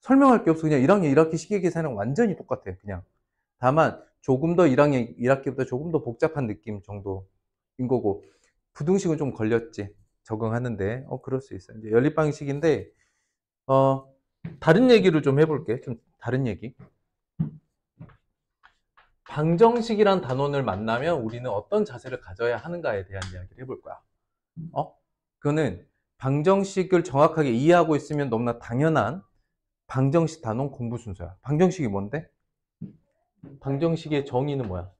설명할 게 없어. 그냥 1학년 1학기 시계 계산이랑 완전히 똑같아. 그냥. 다만 조금 더 1학년 1학기보다 조금 더 복잡한 느낌 정도인 거고, 부등식은 좀 걸렸지. 적응하는데. 그럴 수 있어. 이제 연립 방식인데 다른 얘기를 좀 해볼게. 좀 다른 얘기. 방정식이란 단원을 만나면 우리는 어떤 자세를 가져야 하는가에 대한 이야기를 해볼 거야. 그거는 방정식을 정확하게 이해하고 있으면 너무나 당연한 방정식 단원 공부 순서야. 방정식이 뭔데? 방정식의 정의는 뭐야?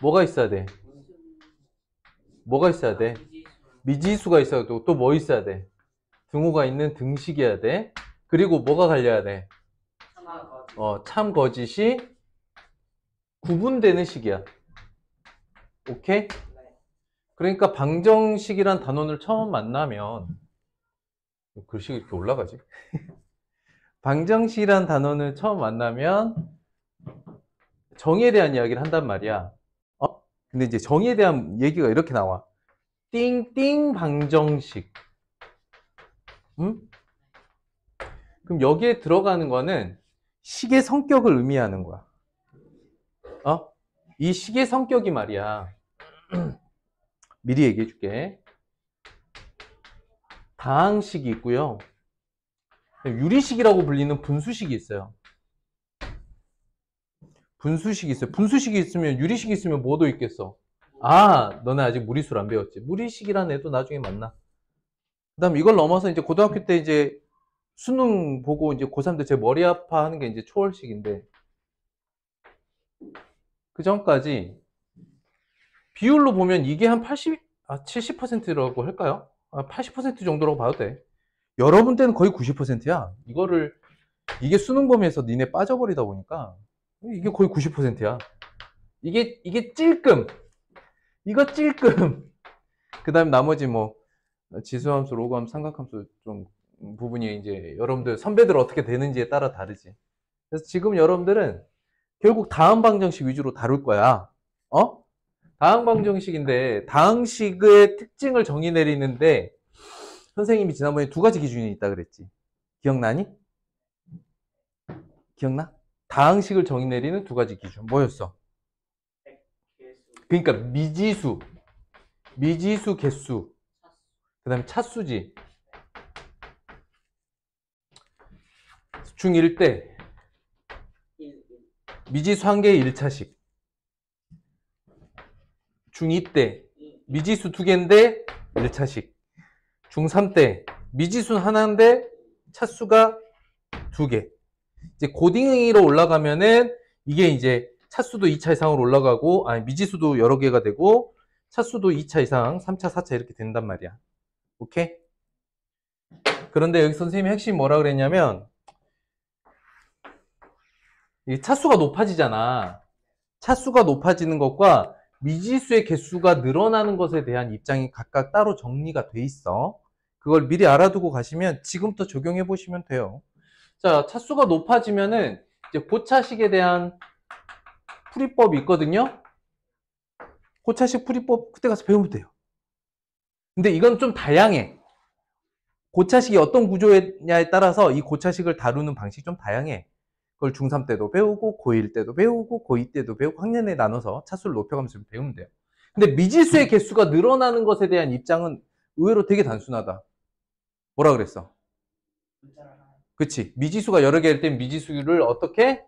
뭐가 있어야 돼? 뭐가 있어야 돼? 미지수가 있어야 되고, 또 뭐 있어야 돼? 등호가 있는 등식이어야 돼. 그리고 뭐가 갈려야 돼? 참 거짓이 구분되는 식이야. 오케이? 그러니까 방정식이란 단원을 처음 만나면, 글씨가 이렇게 올라가지? 방정식이란 단원을 처음 만나면 정의에 대한 이야기를 한단 말이야. 근데 이제 정의에 대한 얘기가 이렇게 나와. 띵띵 방정식. 그럼 여기에 들어가는 거는 식의 성격을 의미하는 거야. 이 식의 성격이 말이야. 미리 얘기해 줄게. 다항식이 있고요. 유리식이라고 불리는 분수식이 있어요. 분수식이 있어요. 분수식이 있으면, 유리식이 있으면 뭐도 있겠어? 너네 아직 무리수를 안 배웠지. 무리식이라는 애도 나중에 만나. 그 다음 이걸 넘어서 이제 고등학교 때 이제 수능 보고 이제 고3 때 제 머리 아파하는 게 이제 초월식인데, 그 전까지 비율로 보면 이게 한 70%라고 할까요? 80% 정도라고 봐도 돼. 여러분 때는 거의 90%야. 이게 수능 범위에서 니네 빠져버리다 보니까 이게 거의 90%야. 이게 찔끔. 이거 찔끔. 그 다음 나머지 뭐, 지수함수, 로그함수, 삼각함수 좀 부분이 이제 여러분들, 선배들 어떻게 되는지에 따라 다르지. 그래서 지금 여러분들은 결국 다음 방정식 위주로 다룰 거야. 다항 방정식인데, 다항식의 특징을 정의 내리는데 선생님이 지난번에 두 가지 기준이 있다 그랬지. 기억나니? 기억나? 다항식을 정의 내리는 두 가지 기준 뭐였어? 그러니까 미지수 개수, 그 다음에 차수지. 중1 때 미지수 한 개의 1차식, 중2 때 미지수 두 개인데 1차식, 중3 때 미지수 하나인데 차수가 두 개. 이제 고딩으로 올라가면은 이게 이제 차수도 2차 이상으로 올라가고, 미지수도 여러 개가 되고, 차수도 2차 이상, 3차, 4차 이렇게 된단 말이야. 오케이? 그런데 여기 선생님이 핵심이 뭐라 그랬냐면, 이 차수가 높아지잖아. 차수가 높아지는 것과 미지수의 개수가 늘어나는 것에 대한 입장이 각각 따로 정리가 돼 있어. 그걸 미리 알아두고 가시면 지금부터 적용해 보시면 돼요. 자, 차수가 높아지면은 이제 고차식에 대한 풀이법이 있거든요. 고차식 풀이법 그때 가서 배우면 돼요. 근데 이건 좀 다양해. 고차식이 어떤 구조냐에 따라서 이 고차식을 다루는 방식이 좀 다양해. 그걸 중3 때도 배우고, 고1 때도 배우고, 고2 때도 배우고, 학년에 나눠서 차수를 높여가면서 배우면 돼요. 근데 미지수의 개수가 늘어나는 것에 대한 입장은 의외로 되게 단순하다. 뭐라 그랬어? 그치. 미지수가 여러 개일 땐 미지수를 어떻게?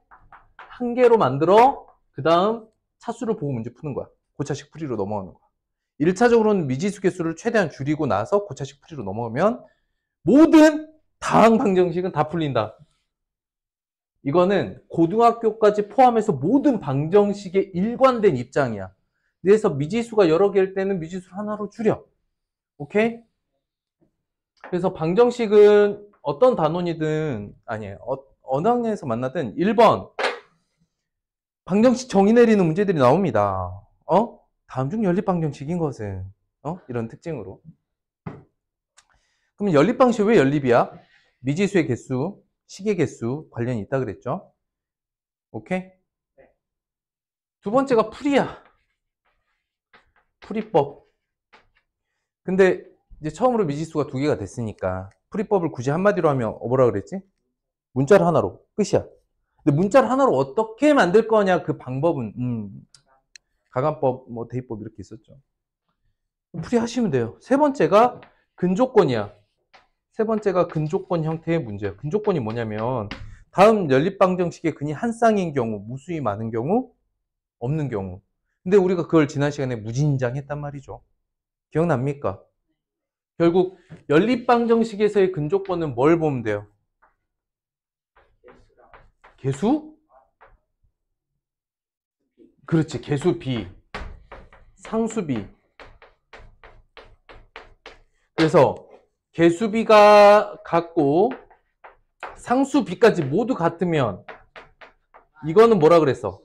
한 개로 만들어, 그 다음 차수를 보고 문제 푸는 거야. 고차식 풀이로 넘어가는 거야. 1차적으로는 미지수 개수를 최대한 줄이고 나서 고차식 풀이로 넘어가면 모든 다항 방정식은 다 풀린다. 이거는 고등학교까지 포함해서 모든 방정식의 일관된 입장이야. 그래서 미지수가 여러 개일 때는 미지수를 하나로 줄여. 오케이? 그래서 방정식은 어떤 단원이든, 어느 학년에서 만나든 1번 방정식 정의 내리는 문제들이 나옵니다. 다음 중 연립 방정식인 것은 이런 특징으로. 그럼 연립 방식 왜 연립이야? 미지수의 개수, 식의 개수 관련이 있다 그랬죠? 오케이? 두 번째가 풀이야. 풀이법. 근데 이제 처음으로 미지수가 두 개가 됐으니까 풀이법을 굳이 한마디로 하면 뭐라 그랬지? 문자를 하나로 끝이야. 근데 문자를 하나로 어떻게 만들 거냐 그 방법은 가관법, 뭐 대입법 이렇게 있었죠. 풀이하시면 돼요. 세 번째가 근조건이야. 세 번째가 근조건 형태의 문제야. 근조건이 뭐냐면 다음 연립방정식의 근이 한 쌍인 경우, 무수히 많은 경우, 없는 경우. 근데 우리가 그걸 지난 시간에 무진장했단 말이죠. 기억납니까? 결국 연립방정식에서의 근조건은 뭘 보면 돼요? 개수? 그렇지. 개수 B, 상수 B. 그래서 개수 B가 같고 상수 B까지 모두 같으면 이거는 뭐라 그랬어?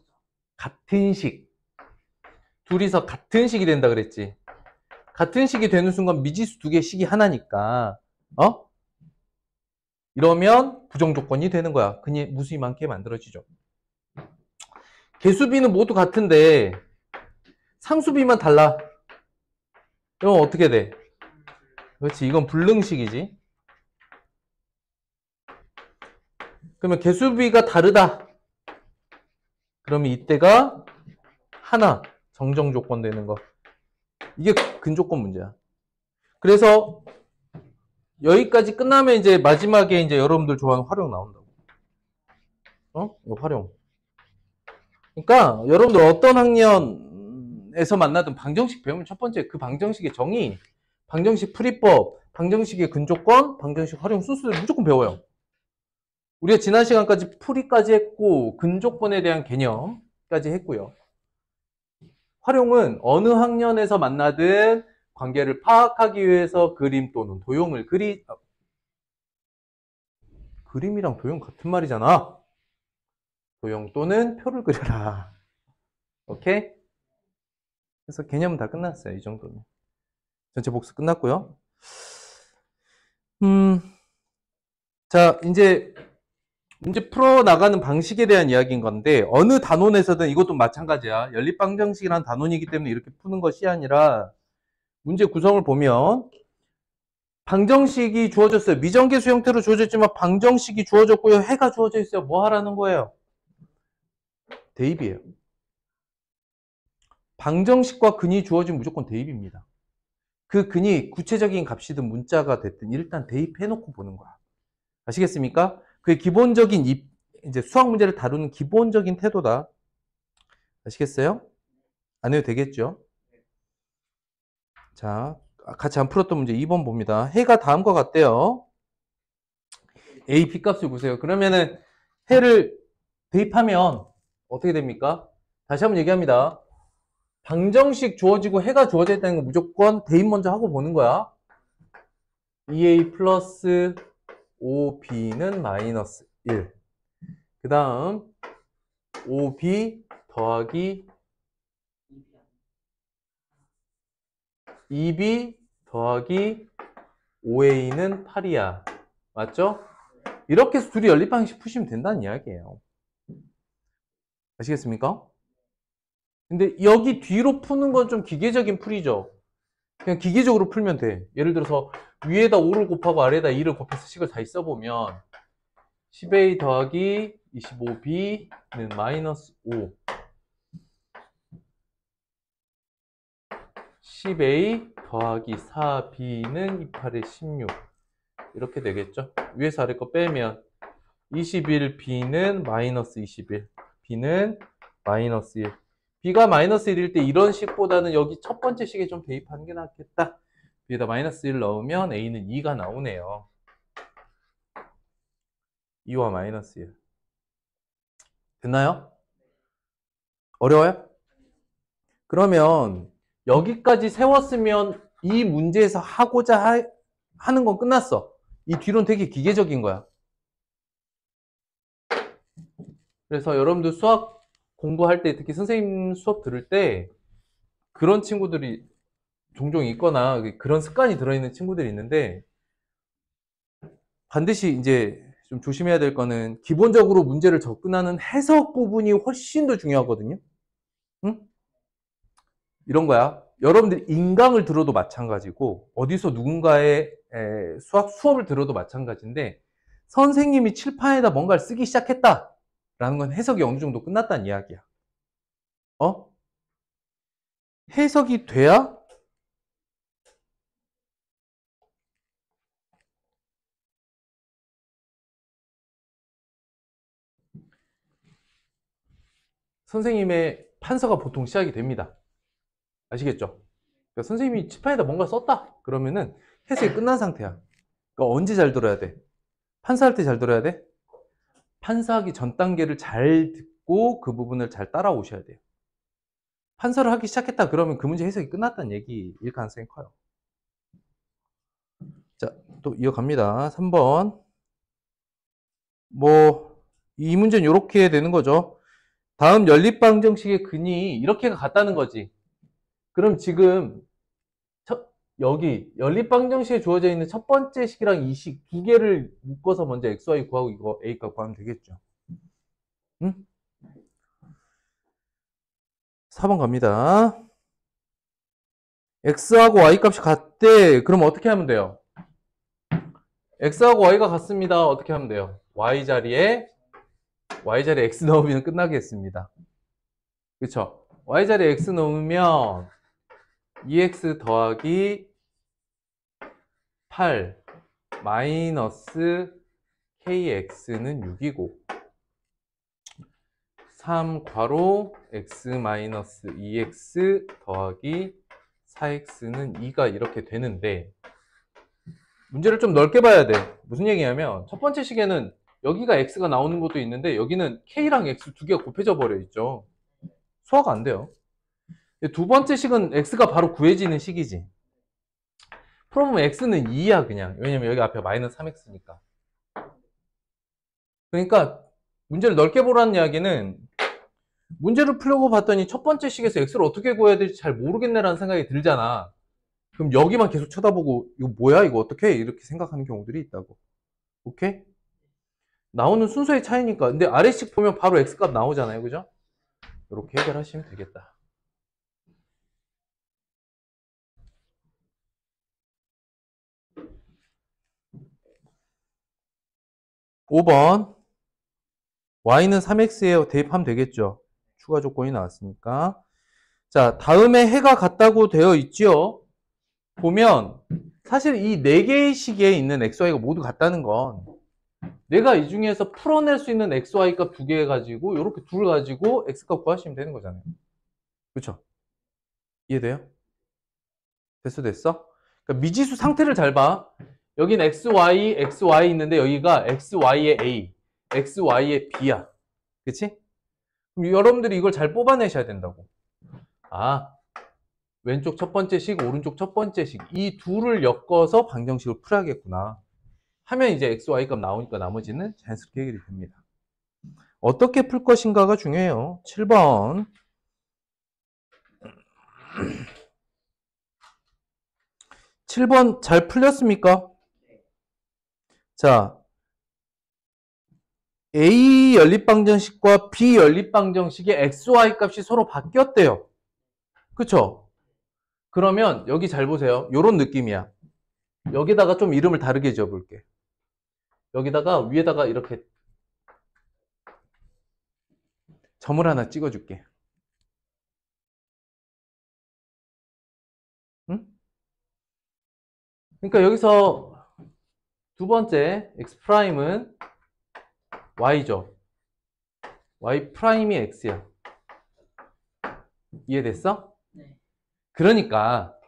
같은 식. 둘이서 같은 식이 된다 그랬지. 같은 식이 되는 순간 미지수 두 개 식이 하나니까 이러면 부정조건이 되는 거야. 그니 무수히 많게 만들어지죠. 개수 B는 모두 같은데 상수 B만 달라. 그럼 어떻게 돼? 그렇지. 이건 불능식이지. 그러면 개수 B가 다르다. 그러면 이때가 하나 정정조건 되는 거. 이게 근조건 문제야. 그래서 여기까지 끝나면 이제 마지막에 이제 여러분들 좋아하는 활용 나온다고. 이거 활용. 그러니까 여러분들 어떤 학년에서 만나든 방정식 배우면 첫 번째 그 방정식의 정의, 방정식 풀이법, 방정식의 근조건, 방정식 활용 순서를 무조건 배워요. 우리가 지난 시간까지 풀이까지 했고 근조건에 대한 개념까지 했고요. 활용은 어느 학년에서 만나든 관계를 파악하기 위해서 그림 또는 도형을 그림이랑 도형 같은 말이잖아. 도형 또는 표를 그려라. 오케이? 그래서 개념은 다 끝났어요. 이 정도면. 전체 복습 끝났고요. 자, 이제 문제 풀어나가는 방식에 대한 이야기인 건데 어느 단원에서든 이것도 마찬가지야. 연립방정식이라는 단원이기 때문에 이렇게 푸는 것이 아니라 문제 구성을 보면 방정식이 주어졌어요. 미정계수 형태로 주어졌지만 방정식이 주어졌고요. 해가 주어져 있어요. 뭐 하라는 거예요? 대입이에요. 방정식과 근이 주어지면 무조건 대입입니다. 그 근이 구체적인 값이든 문자가 됐든 일단 대입해놓고 보는 거야. 아시겠습니까? 그게 기본적인 이제 수학 문제를 다루는 기본적인 태도다. 아시겠어요? 안 해도 되겠죠? 자, 같이 안 풀었던 문제 2번 봅니다. 해가 다음과 같대요. A, B 값을 구세요. 그러면은 해를 대입하면 어떻게 됩니까? 다시 한번 얘기합니다. 방정식 주어지고 해가 주어져 있다는 거 무조건 대입 먼저 하고 보는 거야. 2A 플러스 5B는 마이너스 1. 그 다음 5B 더하기 2B 더하기 5A는 8이야. 맞죠? 이렇게 해서 둘이 연립방식 푸시면 된다는 이야기예요. 아시겠습니까? 근데 여기 뒤로 푸는 건 좀 기계적인 풀이죠. 그냥 기계적으로 풀면 돼. 예를 들어서 위에다 5를 곱하고 아래에다 2를 곱해서 식을 다시 써보면 10A 더하기 25B는 마이너스 5. 10A 더하기 4B는 28에 16. 이렇게 되겠죠. 위에서 아래 거 빼면 21B는 마이너스 21. B는 마이너스 1. B가 마이너스 1일 때 이런 식보다는 여기 첫 번째 식에 좀 대입하는 게 낫겠다. B에다 마이너스 1 넣으면 A는 2가 나오네요. 2와 마이너스 1. 됐나요? 어려워요? 그러면 여기까지 세웠으면 이 문제에서 하고자 하는 건 끝났어. 이 뒤로는 되게 기계적인 거야. 그래서 여러분들 수학 공부할 때 특히 선생님 수업 들을 때 그런 친구들이 종종 있거나 그런 습관이 들어있는 친구들이 있는데 반드시 이제 좀 조심해야 될 거는 기본적으로 문제를 접근하는 해석 부분이 훨씬 더 중요하거든요. 응? 이런 거야. 여러분들이 인강을 들어도 마찬가지고 어디서 누군가의 수학 수업을 들어도 마찬가지인데 선생님이 칠판에다 뭔가를 쓰기 시작했다라는 건 해석이 어느 정도 끝났다는 이야기야. 해석이 돼야 선생님의 판서가 보통 시작이 됩니다. 아시겠죠? 그러니까 선생님이 칠판에다 뭔가 썼다 그러면은 해석이 끝난 상태야. 그러니까 언제 잘 들어야 돼? 판사할 때 잘 들어야 돼? 판사하기 전 단계를 잘 듣고 그 부분을 잘 따라오셔야 돼요. 판사를 하기 시작했다 그러면 그 문제 해석이 끝났다는 얘기일 가능성이 커요. 자, 또 이어갑니다. 3번. 이 문제는 이렇게 되는 거죠. 다음 연립방정식의 근이 이렇게가 같다는 거지. 그럼 지금 여기 연립방정식에 주어져 있는 첫 번째 식이랑 이 식 두 개를 묶어서 먼저 xy 구하고 이거 a값 구하면 되겠죠. 응? 4번 갑니다. x하고 y 값이 같대. 그럼 어떻게 하면 돼요? x하고 y가 같습니다. 어떻게 하면 돼요? y 자리에 x 넣으면 끝나겠습니다. 그쵸? y 자리에 x 넣으면 2x 더하기 8 마이너스 kx는 6이고 3 괄호 x 마이너스 2x 더하기 4x는 2가 이렇게 되는데 문제를 좀 넓게 봐야 돼. 무슨 얘기냐면 첫 번째 식에는 여기가 x가 나오는 것도 있는데 여기는 k랑 x 두 개가 곱해져 버려 있죠. 소화가 안 돼요. 두 번째 식은 x가 바로 구해지는 식이지. 풀어보면 x는 2야 그냥. 왜냐면 여기 앞에 마이너스 3x니까. 그러니까 문제를 넓게 보라는 이야기는 문제를 풀려고 봤더니 첫 번째 식에서 x를 어떻게 구해야 될지 잘 모르겠네라는 생각이 들잖아. 그럼 여기만 계속 쳐다보고 이거 뭐야 이거 어떻게 해? 이렇게 생각하는 경우들이 있다고. 오케이? 나오는 순서의 차이니까. 근데 아래식 보면 바로 x값 나오잖아요. 그죠? 이렇게 해결하시면 되겠다. 5번 y는 3x에 대입하면 되겠죠. 추가 조건이 나왔으니까. 자, 다음에 해가 같다고 되어 있죠. 보면 사실 이 4개의 식에 있는 xy가 모두 같다는 건 내가 이 중에서 풀어낼 수 있는 xy 값 2개 가지고 이렇게 둘 가지고 x값 구하시면 되는 거잖아요. 그렇죠? 이해돼요? 됐어? 그러니까 미지수 상태를 잘 봐. 여긴 xy 있는데 여기가 xy의 a, xy의 b야. 그치? 그럼 여러분들이 이걸 잘 뽑아내셔야 된다고. 왼쪽 첫 번째 식, 오른쪽 첫 번째 식. 이 둘을 엮어서 방정식을 풀어야겠구나. 하면 이제 xy 값 나오니까 나머지는 자연스럽게 해결이 됩니다. 어떻게 풀 것인가가 중요해요. 7번. 7번 잘 풀렸습니까? 자, A 연립방정식과 B 연립방정식의 xy 값이 서로 바뀌었대요. 그쵸? 그러면 여기 잘 보세요. 요런 느낌이야. 여기다가 좀 이름을 다르게 지어볼게. 여기다가 위에다가 이렇게 점을 하나 찍어줄게. 응? 그러니까 여기서 두 번째 x'은 y죠. y'이 x야. 이해됐어? 네. 그러니까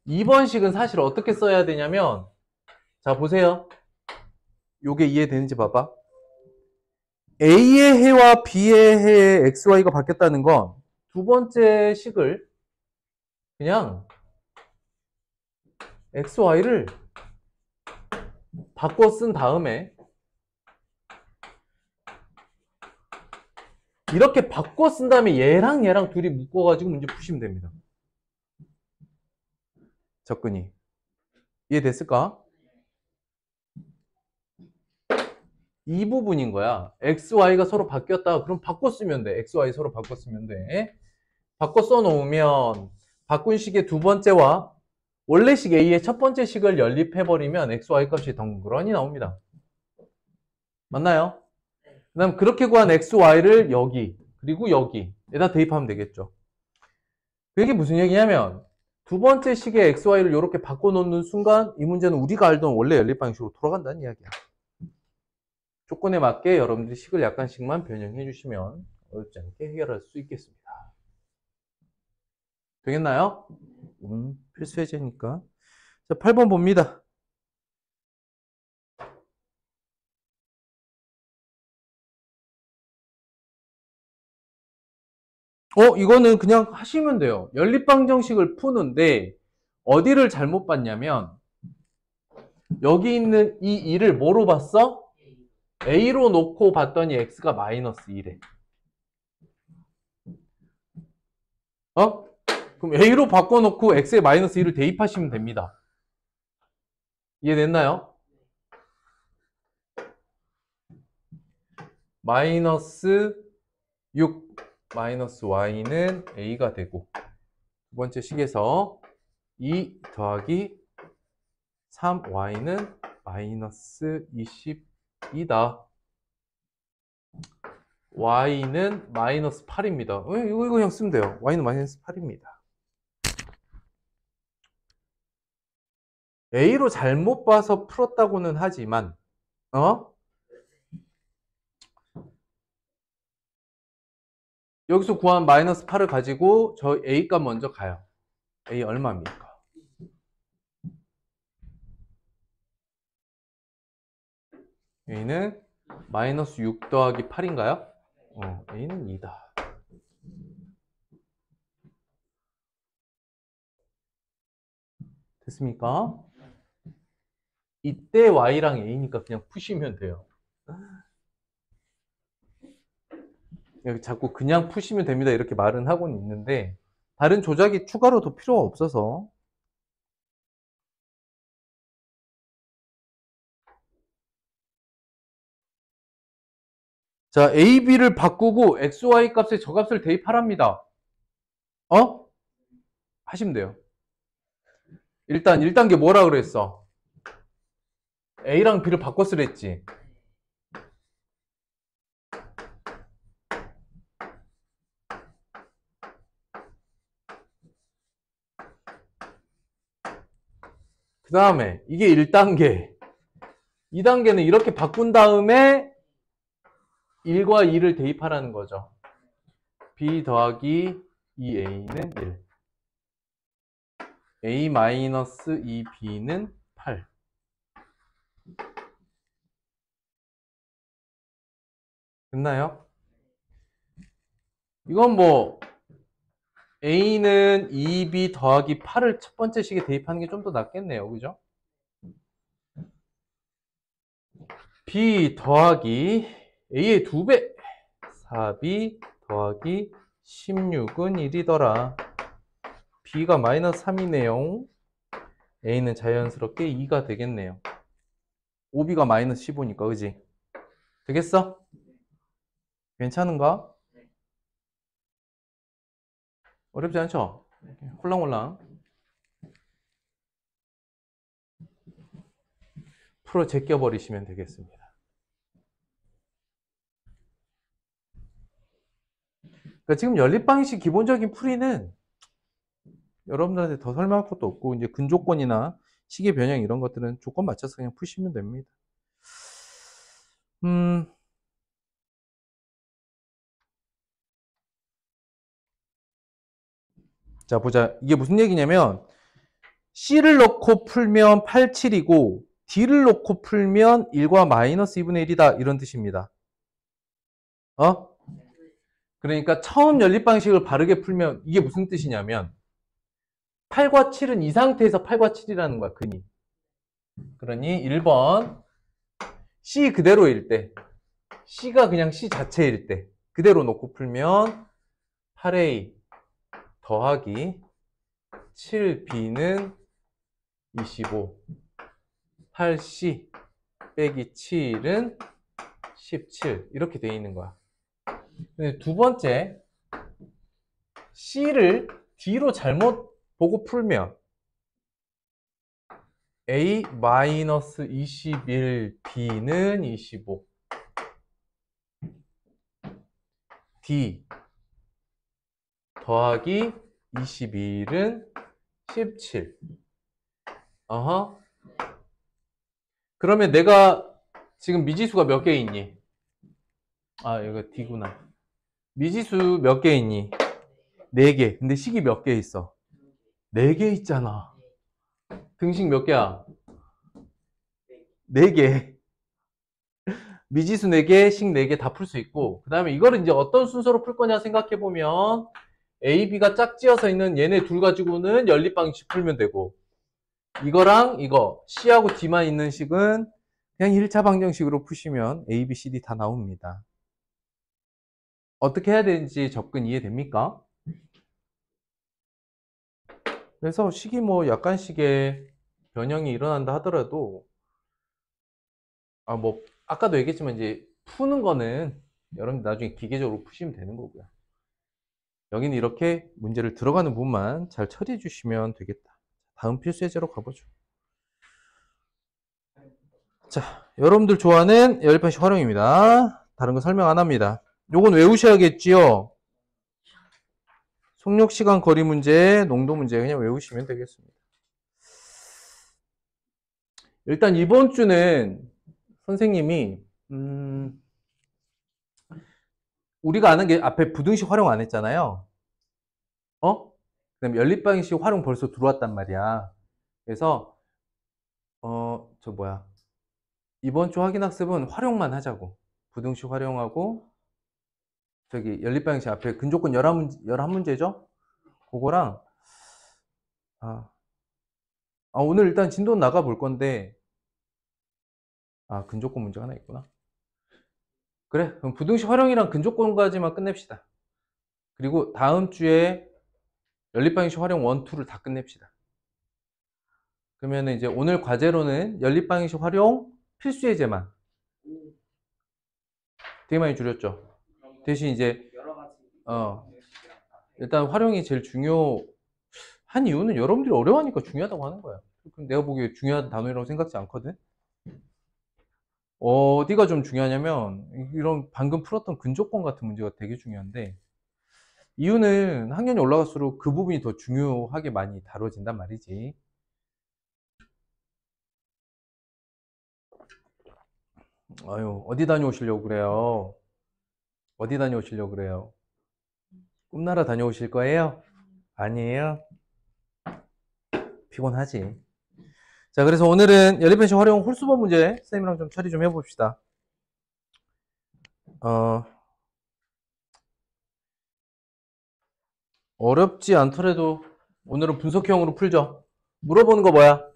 2번 식은 사실 어떻게 써야 되냐면 자 보세요. 요게 이해되는지 봐봐. A의 해와 B의 해의 XY가 바뀌었다는 건 두 번째 식을 그냥 XY를 바꿔 쓴 다음에 이렇게 바꿔 쓴 다음에 얘랑 둘이 묶어가지고 문제 푸시면 됩니다. 접근이. 이해됐을까? 이 부분인 거야. XY가 서로 바뀌었다. 그럼 바꿔 쓰면 돼. XY 서로 바꿔 쓰면 돼. 바꿔 써놓으면 바꾼 식의 두 번째와 원래식 A의 첫 번째 식을 연립해버리면 XY 값이 덩그러니 나옵니다. 맞나요? 그 다음 그렇게 구한 XY를 여기 그리고 여기에다 대입하면 되겠죠. 그게 무슨 얘기냐면 두 번째 식의 XY를 이렇게 바꿔놓는 순간 이 문제는 우리가 알던 원래 연립 방식으로 돌아간다는 이야기야. 조건에 맞게 여러분들이 식을 약간씩만 변형해 주시면 어렵지 않게 해결할 수 있겠습니다. 되겠나요? 필수 예제니까. 자, 8번 봅니다. 이거는 그냥 하시면 돼요. 연립방정식을 푸는데 어디를 잘못 봤냐면 여기 있는 이 2를 뭐로 봤어? A로 놓고 봤더니 X가 마이너스 2래. 그럼 A로 바꿔놓고 X에 마이너스 2를 대입하시면 됩니다. 이해됐나요? 마이너스 6 마이너스 Y는 A가 되고 두 번째 식에서 2 더하기 3Y는 마이너스 22다. Y는 마이너스 8입니다. 이거 그냥 쓰면 돼요. Y는 마이너스 8입니다. A로 잘못 봐서 풀었다고는 하지만, 여기서 구한 마이너스 8을 가지고 저 A 값 먼저 가요. A 얼마입니까? A는 마이너스 6 더하기 8인가요? A는 2다. 됐습니까? 이때 Y랑 A니까 그냥 푸시면 돼요. 여기 자꾸 그냥 푸시면 됩니다. 이렇게 말은 하고는 있는데 다른 조작이 추가로 더 필요가 없어서. 자, A, B를 바꾸고 XY 값에 저 값을 대입하랍니다. 하시면 돼요. 일단 1단계 뭐라 그랬어? A랑 B를 바꿨으랬지. 그 다음에 이게 1단계. 2단계는 이렇게 바꾼 다음에 1과 2를 대입하라는 거죠. B 더하기 2A는 1. A 마이너스 2B는 8. 됐나요? 이건 뭐 A는 2B 더하기 8을 첫 번째 식에 대입하는 게 좀 더 낫겠네요. 그죠? B 더하기 A의 2배 4B 더하기 16은 1이더라. B가 마이너스 3이네요. A는 자연스럽게 2가 되겠네요. 5B가 마이너스 15니까 그지? 되겠어? 괜찮은가? 어렵지 않죠? 홀랑홀랑 풀어 제껴버리시면 되겠습니다. 그러니까 지금 연립방식 기본적인 풀이는 여러분들한테 더 설명할 것도 없고 이제 근조건이나 시계 변형 이런 것들은 조건 맞춰서 그냥 푸시면 됩니다. 자 보자. 이게 무슨 얘기냐면 C를 넣고 풀면 8, 7이고 D를 넣고 풀면 1과 마이너스 2분의 1이다 이런 뜻입니다. 그러니까 처음 연립방식을 바르게 풀면 이게 무슨 뜻이냐면 8과 7은 이 상태에서 8과 7이라는 거야. 근이. 그러니 1번 C 그대로일 때 C가 그냥 C 자체일 때 그대로 놓고 풀면 8A 더하기 7B는 25 8C 빼기 7은 17 이렇게 되어 있는 거야. 근데 두 번째 C를 D로 잘못 보고 풀면 A 마이너스 21, B는 25. D 더하기 21은 17. 어허. 그러면 내가 지금 미지수가 몇 개 있니? 아, 이거 D구나. 미지수 몇 개 있니? 4개. 근데 식이 몇 개 있어? 4개 있잖아. 등식 몇 개야? 4개. 미지수 4개, 식 4개 다 풀 수 있고, 그 다음에 이거를 이제 어떤 순서로 풀 거냐 생각해보면, A, B가 짝지어서 있는 얘네 둘 가지고는 연립방식 풀면 되고, 이거랑 이거, C하고 D만 있는 식은 그냥 1차 방정식으로 푸시면 A, B, C, D 다 나옵니다. 어떻게 해야 되는지 접근 이해됩니까? 그래서 식이 뭐 약간씩의 변형이 일어난다 하더라도, 아까도 얘기했지만 이제 푸는 거는 여러분 나중에 기계적으로 푸시면 되는 거고요. 여기는 이렇게 문제를 들어가는 부분만 잘 처리해 주시면 되겠다. 다음 필수 예제로 가보죠. 자, 여러분들 좋아하는 연립방식 활용입니다. 다른 거 설명 안 합니다. 요건 외우셔야겠지요? 속력, 시간, 거리 문제, 농도 문제 그냥 외우시면 되겠습니다. 일단 이번 주는 선생님이 우리가 아는 게 앞에 부등식 활용 안 했잖아요. 그다음에 연립방식 활용 벌써 들어왔단 말이야. 그래서 이번 주 확인학습은 활용만 하자고. 부등식 활용하고 저기 연립방식 앞에 근조건 11문제죠? 그거랑 오늘 일단 진도 나가 볼 건데 근조건 문제가 하나 있구나. 그래, 그럼 부등식 활용이랑 근조건까지만 끝냅시다. 그리고 다음 주에 연립방식 활용 1, 2를 다 끝냅시다. 그러면 이제 오늘 과제로는 연립방식 활용 필수 예제만 되게 많이 줄였죠. 대신 이제 일단 활용이 제일 중요한 이유는 여러분들이 어려워하니까 중요하다고 하는 거야. 내가 보기에 중요한 단어라고 생각지 않거든. 어디가 좀 중요하냐면 이런 방금 풀었던 근조건 같은 문제가 되게 중요한데, 이유는 학년이 올라갈수록 그 부분이 더 중요하게 많이 다뤄진단 말이지. 아유, 어디 다녀오시려고 그래요? 어디 다녀오시려고 그래요? 꿈나라 다녀오실 거예요? 아니에요? 피곤하지. 자, 그래서 오늘은 연립방식 활용 홀수법 문제 쌤이랑 좀 처리 좀 해봅시다. 어렵지 않더라도 오늘은 분석형으로 풀죠. 물어보는 거 뭐야?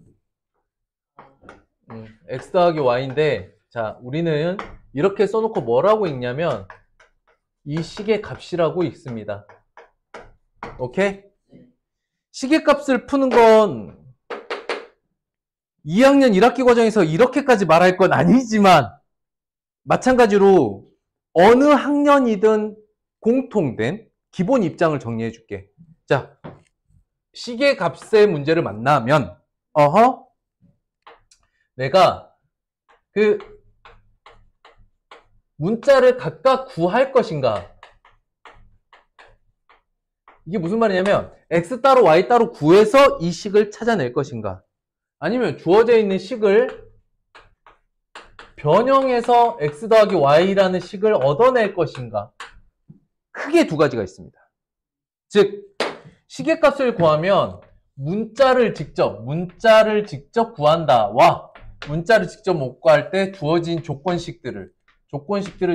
x 더하기 y인데, 자, 우리는 이렇게 써놓고 뭐라고 읽냐면 이 식의 값이라고 읽습니다. 오케이? 식의 값을 푸는 건 2학년 1학기 과정에서 이렇게까지 말할 건 아니지만, 마찬가지로 어느 학년이든 공통된 기본 입장을 정리해 줄게. 자, 식의 값의 문제를 만나면 내가 그 문자를 각각 구할 것인가? 이게 무슨 말이냐면 x 따로 y 따로 구해서 이 식을 찾아낼 것인가? 아니면 주어져 있는 식을 변형해서 x 더하기 y라는 식을 얻어낼 것인가? 크게 두 가지가 있습니다. 즉, 식의 값을 구하면 문자를 직접 구한다와 문자를 직접 못 구할 때 주어진 조건식들을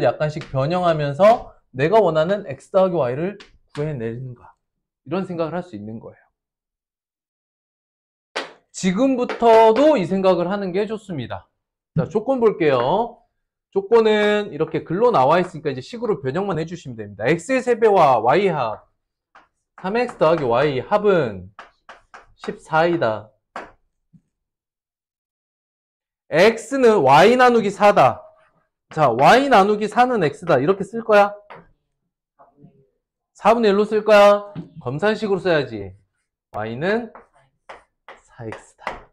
약간씩 변형하면서 내가 원하는 x 더하기 y를 구해내는가, 이런 생각을 할 수 있는 거예요. 지금부터도 이 생각을 하는 게 좋습니다. 자, 조건 볼게요. 조건은 이렇게 글로 나와 있으니까 이제 식으로 변형만 해주시면 됩니다. x의 3배와 y 합 3x 더하기 y 합은 14이다. x는 y 나누기 4다. 자, y 나누기 4는 x다. 이렇게 쓸 거야? 4분의 1로 쓸 거야? 검산식으로 써야지. y는 4x다.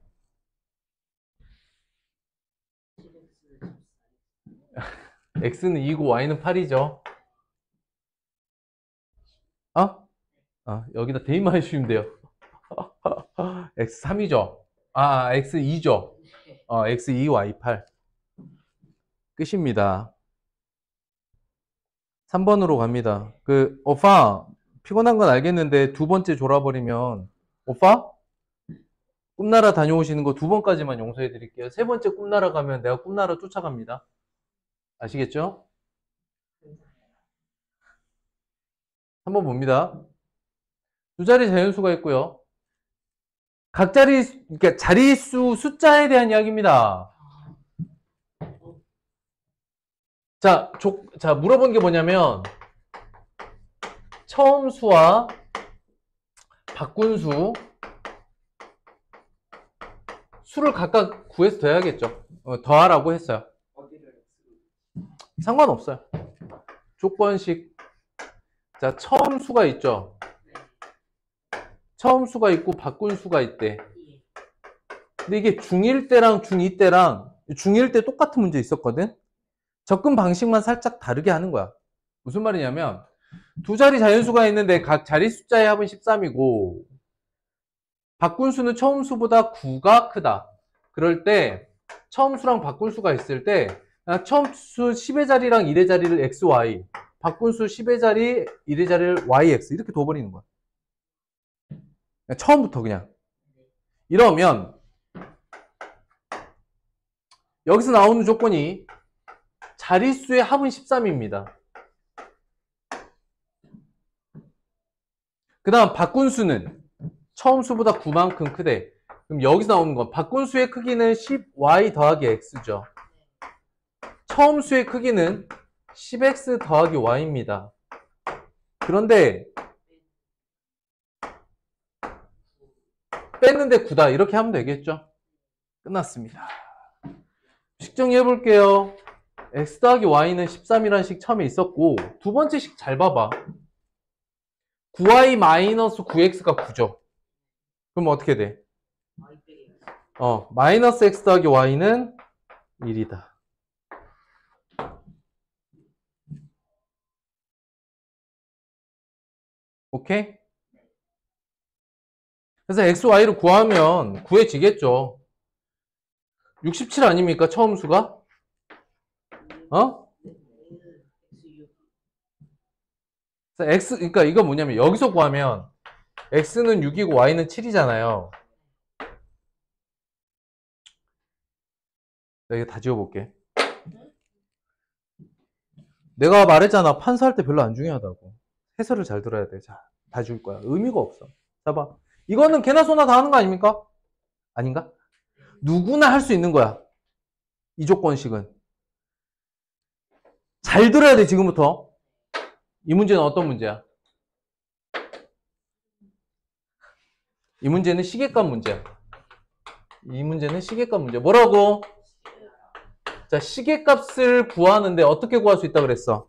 x는 2고 y는 8이죠. 여기다 대입만 해주시면 돼요. x 3이죠. x 2죠. x 2 y 8. 끝입니다. 3번으로 갑니다. 오빠, 피곤한 건 알겠는데 두 번째 졸아버리면, 오빠? 꿈나라 다녀오시는 거 두 번까지만 용서해 드릴게요. 세 번째 꿈나라 가면 내가 꿈나라 쫓아갑니다. 아시겠죠? 한번 봅니다. 두 자리 자연수가 있고요. 각 그러니까 자릿수 숫자에 대한 이야기입니다. 자, 물어본 게 뭐냐면, 처음 수와 바꾼 수를 각각 구해서 더해야겠죠. 더하라고 했어요. 상관없어요. 조건식. 자, 처음 수가 있죠. 처음 수가 있고 바꾼 수가 있대. 근데 이게 중1 때랑 중2 때랑 중1 때 똑같은 문제 있었거든. 접근 방식만 살짝 다르게 하는 거야. 무슨 말이냐면 두 자리 자연수가 있는데 각 자리 숫자의 합은 13이고 바꾼 수는 처음 수보다 9가 크다. 그럴 때 처음 수랑 바꾼 수가 있을 때 처음 수 10의 자리랑 1의 자리를 xy, 바꾼 수 10의 자리, 1의 자리를 yx 이렇게 둬버리는 거야. 처음부터 그냥. 이러면 여기서 나오는 조건이 자릿수의 합은 13입니다. 그 다음 바꾼 수는 처음 수보다 9만큼 크대. 그럼 여기서 나오는 건 바꾼 수의 크기는 10y 더하기 x죠. 처음 수의 크기는 10x 더하기 y입니다. 그런데 뺐는데 9다 이렇게 하면 되겠죠. 끝났습니다. 식 정리해 볼게요. x 더하기 y는 13이라는 식 처음에 있었고 두 번째 식 잘 봐봐. 9y 마이너스 9x가 9죠. 그럼 어떻게 돼? 마이너스 x 더하기 y는 1이다. 오케이? 그래서 x, y를 구하면 구해지겠죠. 67 아닙니까? 처음 수가? 그래서 x, 그러니까 이거 뭐냐면 여기서 구하면 x는 6이고 y는 7이잖아요. 내가 이거 다 지워볼게. 내가 말했잖아. 판서할 때 별로 안 중요하다고. 해설을 잘 들어야 돼. 자, 다 지울 거야. 의미가 없어. 자, 봐. 이거는 개나 소나 다 하는 거 아닙니까? 아닌가? 누구나 할 수 있는 거야. 이 조건식은. 잘 들어야 돼, 지금부터. 이 문제는 어떤 문제야? 이 문제는 시계값 문제야. 이 문제는 시계값 문제. 뭐라고? 자, 시계값을 구하는데 어떻게 구할 수 있다 그랬어?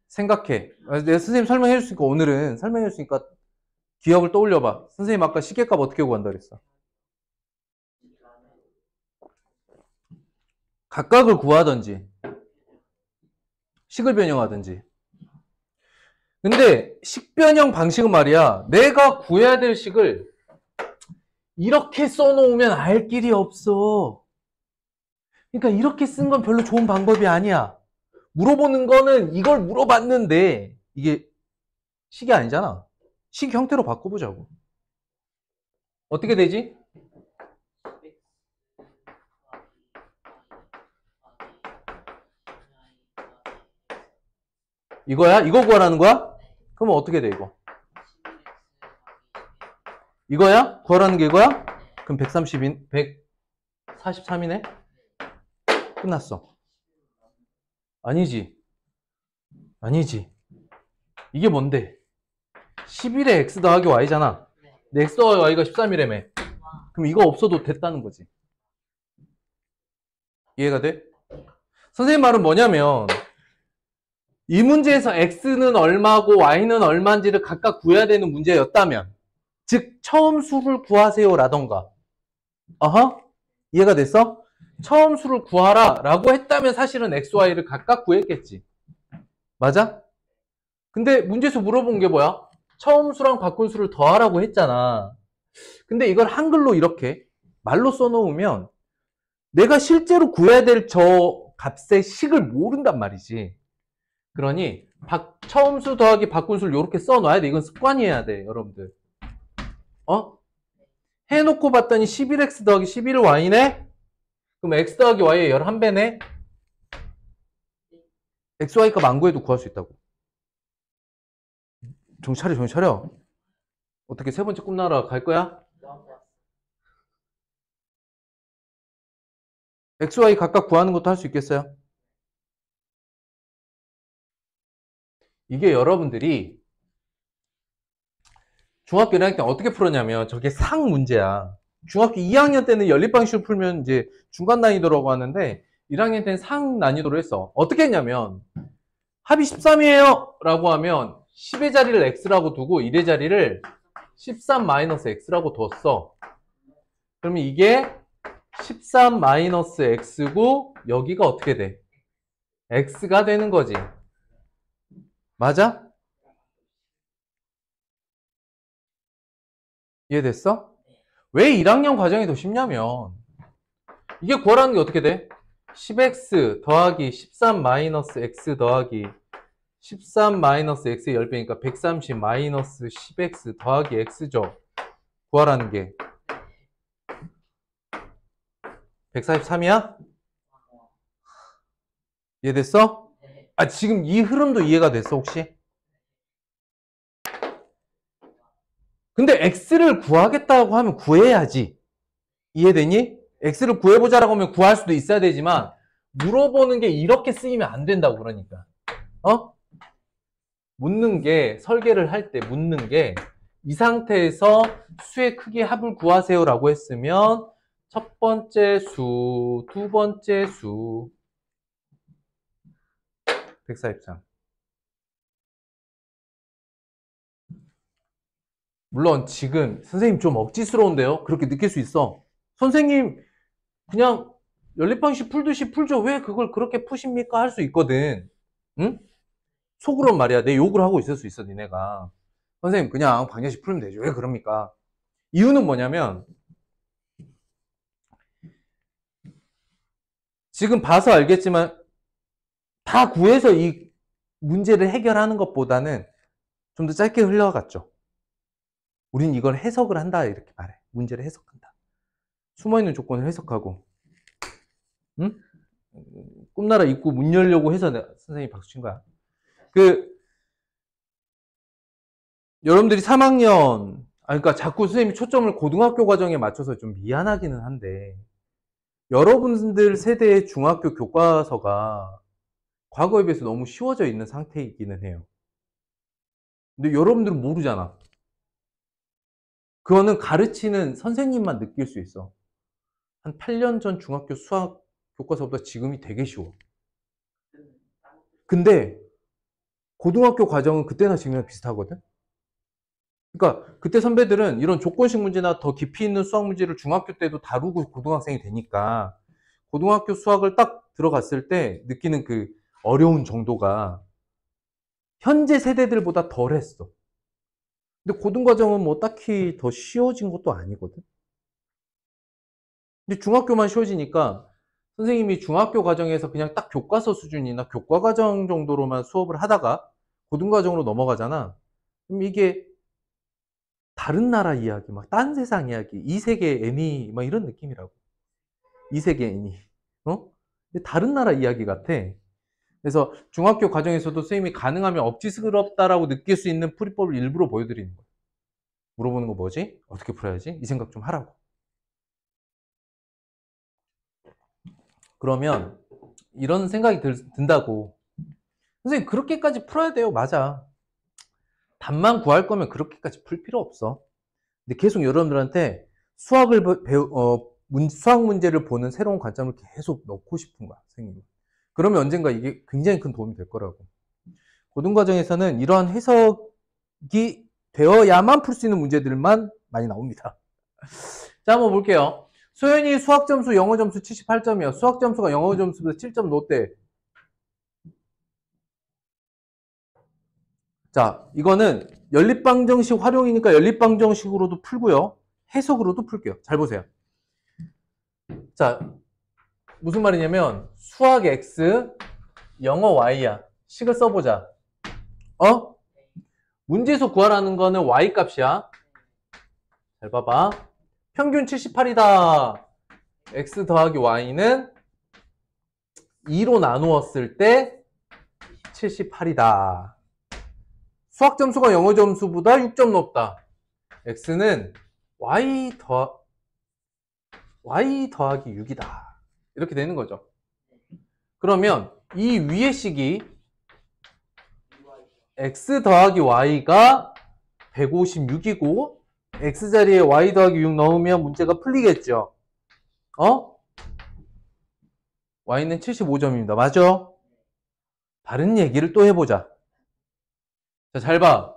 생각해. 내가 선생님 설명해 줬으니까 오늘은 설명해 줬으니까 기억을 떠올려봐. 선생님 아까 시계값 어떻게 구한다 그랬어? 각각을 구하든지 식을 변형하든지. 근데 식변형 방식은 말이야. 내가 구해야 될 식을 이렇게 써놓으면 알 길이 없어. 그러니까 이렇게 쓴 건 별로 좋은 방법이 아니야. 물어보는 거는 이걸 물어봤는데 이게 식이 아니잖아. 식 형태로 바꿔보자고. 어떻게 되지? 이거야? 이거 구하라는 거야? 그러면 어떻게 돼 이거? 이거야? 구하라는 게 이거야? 그럼 143이네? 끝났어. 아니지. 아니지. 이게 뭔데? 11에 x 더하기 y잖아. 근데 x 더하기 y가 13이라며. 그럼 이거 없어도 됐다는 거지. 이해가 돼? 선생님 말은 뭐냐면 이 문제에서 x는 얼마고 y는 얼마인지를 각각 구해야 되는 문제였다면 즉 처음 수를 구하세요 라던가 이해가 됐어? 처음 수를 구하라 라고 했다면 사실은 XY를 각각 구했겠지. 맞아? 근데 문제에서 물어본 게 뭐야? 처음 수랑 바꾼 수를 더하라고 했잖아. 근데 이걸 한글로 이렇게 말로 써놓으면 내가 실제로 구해야 될 저 값의 식을 모른단 말이지. 그러니 처음 수 더하기 바꾼 수를 이렇게 써놔야 돼. 이건 습관이어야 돼, 여러분들. 해놓고 봤더니 11x 더하기 11y네? 그럼 x 더하기 y의 11배네? xy 값 안 구해도 구할 수 있다고. 정신 차려. 어떻게 세 번째 꿈나라 갈 거야? XY 각각 구하는 것도 할 수 있겠어요? 이게 여러분들이 중학교 1학년 때 어떻게 풀었냐면 저게 상 문제야. 중학교 2학년 때는 연립방식으로 풀면 이제 중간 난이도라고 하는데 1학년 때는 상 난이도로 했어. 어떻게 했냐면 합이 13이에요 라고 하면 10의 자리를 x라고 두고 1의 자리를 13-x라고 뒀어. 그러면 이게 13-x고 여기가 어떻게 돼? x가 되는 거지. 맞아? 이해됐어? 왜 1학년 과정이 더 쉽냐면 이게 구하라는 게 어떻게 돼? 10x 더하기 13-x 더하기 13-x의 10배니까 130-10x 더하기 x죠. 구하라는 게 143이야? 이해됐어? 아, 지금 이 흐름도 이해가 됐어, 혹시? 근데 x를 구하겠다고 하면 구해야지. 이해되니? x를 구해보자라고 하면 구할 수도 있어야 되지만 물어보는 게 이렇게 쓰이면 안 된다고. 그러니까 묻는 게, 설계를 할 때 묻는 게 이 상태에서 수의 크기 합을 구하세요 라고 했으면 첫 번째 수, 두 번째 수 143. 물론 지금 선생님 좀 억지스러운데요? 그렇게 느낄 수 있어. 선생님 그냥 연립방식 풀듯이 풀죠. 왜 그걸 그렇게 푸십니까? 할 수 있거든. 응? 속으로는 말이야. 내 욕을 하고 있을 수 있어, 니네가. 선생님 그냥 방정식 풀면 되죠. 왜 그럽니까? 이유는 뭐냐면 지금 봐서 알겠지만 다 구해서 이 문제를 해결하는 것보다는 좀 더 짧게 흘러갔죠. 우린 이걸 해석을 한다 이렇게 말해. 문제를 해석한다. 숨어있는 조건을 해석하고. 응? 꿈나라 입구 문 열려고 해서 선생님이 박수 친 거야. 여러분들이 3학년, 그러니까 자꾸 선생님이 초점을 고등학교 과정에 맞춰서 좀 미안하기는 한데, 여러분들 세대의 중학교 교과서가 과거에 비해서 너무 쉬워져 있는 상태이기는 해요. 근데 여러분들은 모르잖아. 그거는 가르치는 선생님만 느낄 수 있어. 한 8년 전 중학교 수학 교과서보다 지금이 되게 쉬워. 근데 고등학교 과정은 그때나 지금이나 비슷하거든? 그러니까 그때 선배들은 이런 조건식 문제나 더 깊이 있는 수학 문제를 중학교 때도 다루고 고등학생이 되니까 고등학교 수학을 딱 들어갔을 때 느끼는 그 어려운 정도가 현재 세대들보다 덜했어. 근데 고등과정은 뭐 딱히 더 쉬워진 것도 아니거든. 근데 중학교만 쉬워지니까 선생님이 중학교 과정에서 그냥 딱 교과서 수준이나 교과 과정 정도로만 수업을 하다가 고등과정으로 넘어가잖아. 그럼 이게 다른 나라 이야기, 막 딴 세상 이야기, 이 세계 애니, 막 이런 느낌이라고. 이 세계 애니. 다른 나라 이야기 같아. 그래서 중학교 과정에서도 선생님이 가능하면 억지스럽다라고 느낄 수 있는 풀이법을 일부러 보여드리는 거야. 물어보는 거 뭐지? 어떻게 풀어야지? 이 생각 좀 하라고. 그러면 이런 생각이 든다고. 선생님 그렇게까지 풀어야 돼요. 맞아. 답만 구할 거면 그렇게까지 풀 필요 없어. 근데 계속 여러분들한테 수학 문제를 보는 새로운 관점을 계속 넣고 싶은 거야, 선생님. 그러면 언젠가 이게 굉장히 큰 도움이 될 거라고. 고등과정에서는 이러한 해석이 되어야만 풀 수 있는 문제들만 많이 나옵니다. 자, 한번 볼게요. 소연이 수학 점수, 영어 점수 78점이야. 수학 점수가 영어 점수보다 7점 높대. 자, 이거는 연립방정식 활용이니까 연립방정식으로도 풀고요. 해석으로도 풀게요. 잘 보세요. 자, 무슨 말이냐면 수학 X, 영어 Y야. 식을 써보자. 문제에서 구하라는 거는 Y 값이야. 잘 봐봐. 평균 78이다. X 더하기 Y는 2로 나누었을 때 78이다. 수학 점수가 영어 점수보다 6점 높다. X는 Y 더하기 6이다. 이렇게 되는 거죠. 그러면 이 위의 식이 X 더하기 Y가 156이고 X자리에 Y 더하기 6 넣으면 문제가 풀리겠죠. Y는 75점입니다. 맞아? 다른 얘기를 또 해보자. 자, 잘 봐.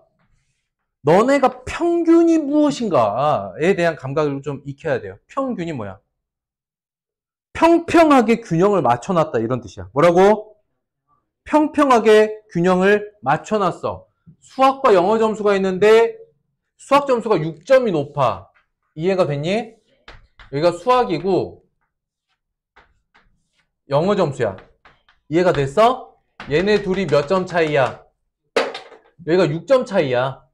너네가 평균이 무엇인가에 대한 감각을 좀 익혀야 돼요. 평균이 뭐야? 평평하게 균형을 맞춰놨다 이런 뜻이야. 뭐라고? 평평하게 균형을 맞춰놨어. 수학과 영어 점수가 있는데 수학 점수가 6점이 높아. 이해가 됐니? 여기가 수학이고 영어 점수야. 이해가 됐어? 얘네 둘이 몇 점 차이야? 여기가 6점 차이야.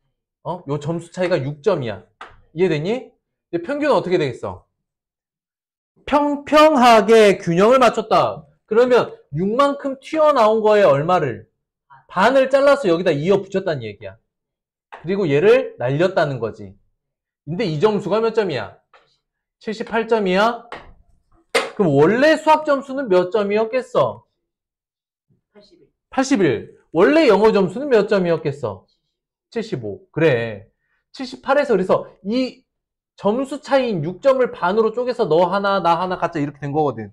요 점수 차이가 6점이야. 이해됐니? 평균은 어떻게 되겠어? 평평하게 균형을 맞췄다. 그러면 6만큼 튀어나온 거에 얼마를? 반을 잘라서 여기다 이어 붙였다는 얘기야. 그리고 얘를 날렸다는 거지. 근데 이 점수가 몇 점이야? 78점이야? 그럼 원래 수학 점수는 몇 점이었겠어? 81. 원래 영어 점수는 몇 점이었겠어? 75. 그래. 78에서 그래서 이 점수 차이인 6점을 반으로 쪼개서 너 하나 나 하나 갖자 이렇게 된 거거든.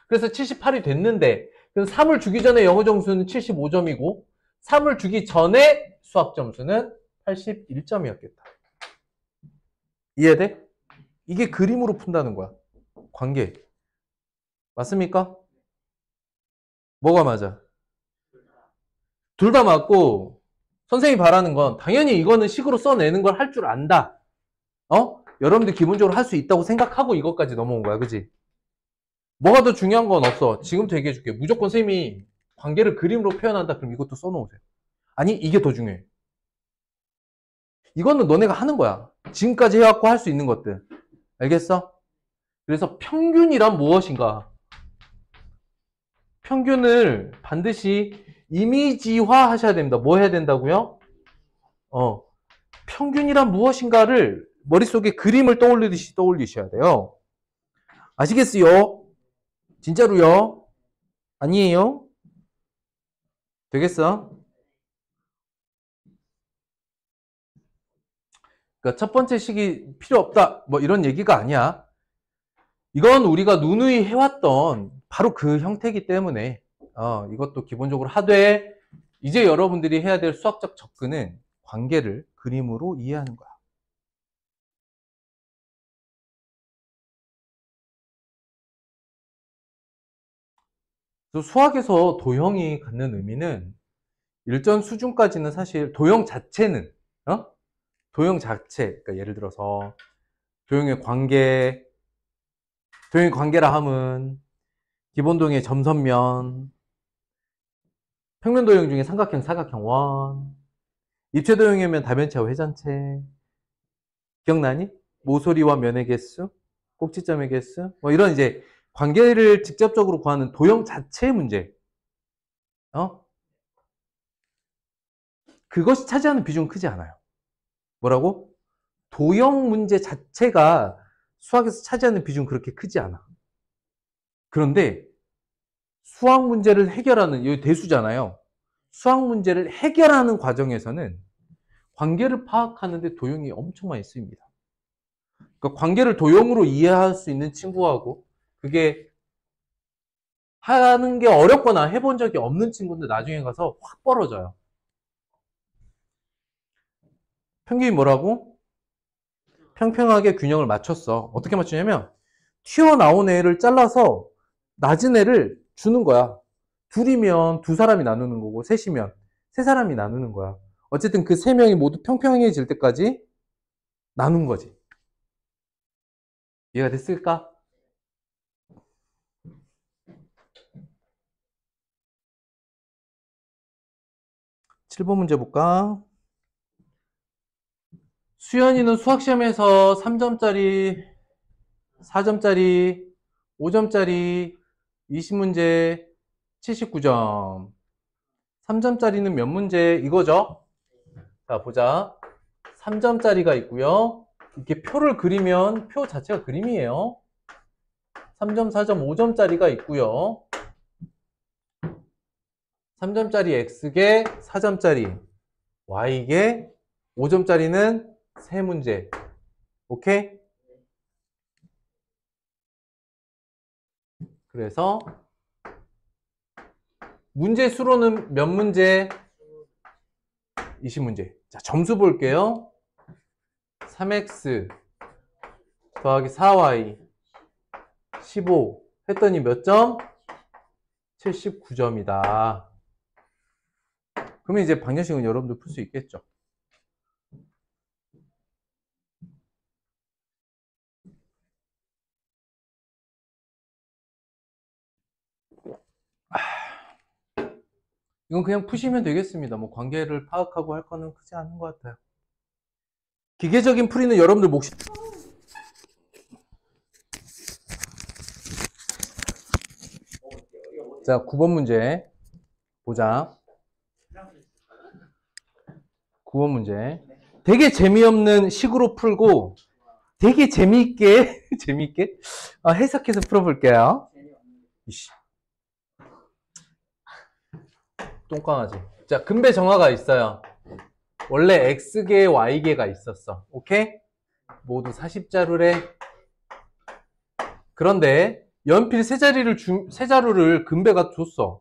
그래서 78이 됐는데 그럼 3을 주기 전에 영어 점수는 75점이고 3을 주기 전에 수학 점수는 81점이었겠다. 이해돼? 이게 그림으로 푼다는 거야. 관계. 맞습니까? 뭐가 맞아? 둘 다 맞고 선생님이 바라는 건 당연히 이거는 식으로 써내는 걸 할 줄 안다. 여러분들 기본적으로 할 수 있다고 생각하고 이것까지 넘어온 거야. 그지? 뭐가 더 중요한 건 없어. 지금부터 얘기해 줄게. 무조건 선생님이 관계를 그림으로 표현한다. 그럼 이것도 써놓으세요. 아니 이게 더 중요해. 이거는 너네가 하는 거야. 지금까지 해왔고 할 수 있는 것들. 알겠어? 그래서 평균이란 무엇인가? 평균을 반드시 이미지화 하셔야 됩니다. 뭐 해야 된다고요? 평균이란 무엇인가를 머릿속에 그림을 떠올리듯이 떠올리셔야 돼요. 아시겠어요? 진짜로요? 아니에요? 되겠어? 그러니까 첫 번째 식이 필요 없다. 뭐 이런 얘기가 아니야. 이건 우리가 누누이 해왔던 바로 그 형태이기 때문에 이것도 기본적으로 하되 이제 여러분들이 해야 될 수학적 접근은 관계를 그림으로 이해하는 거야. 그래서 수학에서 도형이 갖는 의미는 일정 수준까지는 사실 도형 자체는 도형 자체, 그러니까 예를 들어서 도형의 관계라 함은 기본도형의 점선면, 평면도형 중에 삼각형, 사각형, 원, 입체도형이면 다변체와 회전체. 기억나니? 모서리와 면의 개수, 꼭지점의 개수, 뭐 이런 이제 관계를 직접적으로 구하는 도형 자체의 문제. 그것이 차지하는 비중은 크지 않아요. 뭐라고? 도형 문제 자체가 수학에서 차지하는 비중은 그렇게 크지 않아. 그런데 수학 문제를 해결하는, 여기 대수잖아요. 수학 문제를 해결하는 과정에서는 관계를 파악하는데 도형이 엄청 많이 쓰입니다. 그러니까 관계를 도형으로 이해할 수 있는 친구하고 그게 하는 게 어렵거나 해본 적이 없는 친구인데 나중에 가서 확 벌어져요. 평균이 뭐라고? 평평하게 균형을 맞췄어. 어떻게 맞추냐면 튀어나온 애를 잘라서 낮은 애를 주는 거야. 둘이면 두 사람이 나누는 거고 셋이면 세 사람이 나누는 거야. 어쨌든 그 세 명이 모두 평평해질 때까지 나눈 거지. 이해가 됐을까? 7번 문제 볼까? 수연이는 수학시험에서 3점짜리, 4점짜리, 5점짜리 20문제 79점. 3점짜리는 몇 문제? 이거죠? 자, 보자. 3점짜리가 있고요. 이렇게 표를 그리면 표 자체가 그림이에요. 3점, 4점, 5점짜리가 있고요. 3점짜리 X개, 4점짜리 Y개, 5점짜리는 3문제. 오케이? 그래서 문제 수로는 몇 문제? 20문제. 자, 점수 볼게요. 3x 더하기 4y 15 했더니 몇 점? 79점이다. 그러면 이제 방정식은 여러분들 풀 수 있겠죠. 이건 그냥 푸시면 되겠습니다. 뭐 관계를 파악하고 할 거는 크지 않은 것 같아요. 기계적인 풀이는 여러분들 몫이. 자, 9번 문제 보자. 9번 문제. 되게 재미없는 식으로 풀고 되게 재미있게 재미있게 해석해서 풀어볼게요. 이씨. 똥강아지. 자, 근배 정화가 있어요. 원래 X개, Y개가 있었어. 오케이? 모두 40자루래. 그런데 연필 세 자루를 근배가 줬어.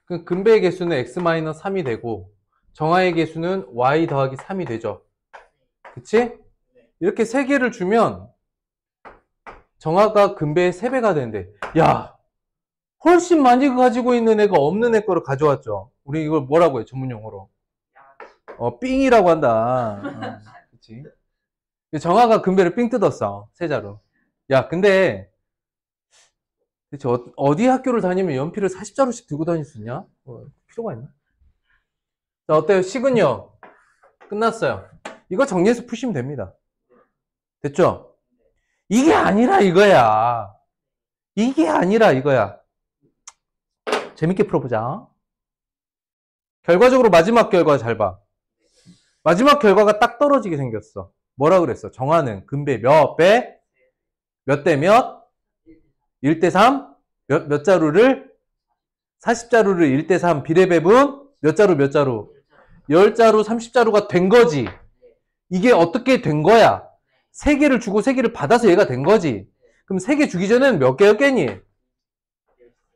그 근배의 개수는 X-3이 되고 정화의 개수는 Y 더하기 3이 되죠. 그치? 이렇게 세 개를 주면 정화가 근배의 3배가 되는데, 야, 훨씬 많이 가지고 있는 애가 없는 애 거를 가져왔죠. 우리 이걸 뭐라고 해, 전문 용어로? 삥이라고 한다. 그치? 정화가 근배를 삥 뜯었어, 세 자루. 야, 근데 대체 어디 학교를 다니면 연필을 40자루씩 들고 다닐 수 있냐? 필요가 있나? 자, 어때요? 식은요? 끝났어요. 이거 정리해서 푸시면 됩니다. 됐죠? 이게 아니라 이거야. 이게 아니라 이거야. 재밌게 풀어보자. 결과적으로 마지막 결과 잘 봐. 마지막 결과가 딱 떨어지게 생겼어. 뭐라 그랬어? 정화는 근배 몇 배? 몇 대 몇? 1대 3? 몇 자루를? 40자루를 1대 3 비례배분? 몇 자루 몇 자루? 10자루 30자루가 된 거지. 이게 어떻게 된 거야? 3개를 주고 3개를 받아서 얘가 된 거지. 그럼 3개 주기 전에는 몇 개였겠니?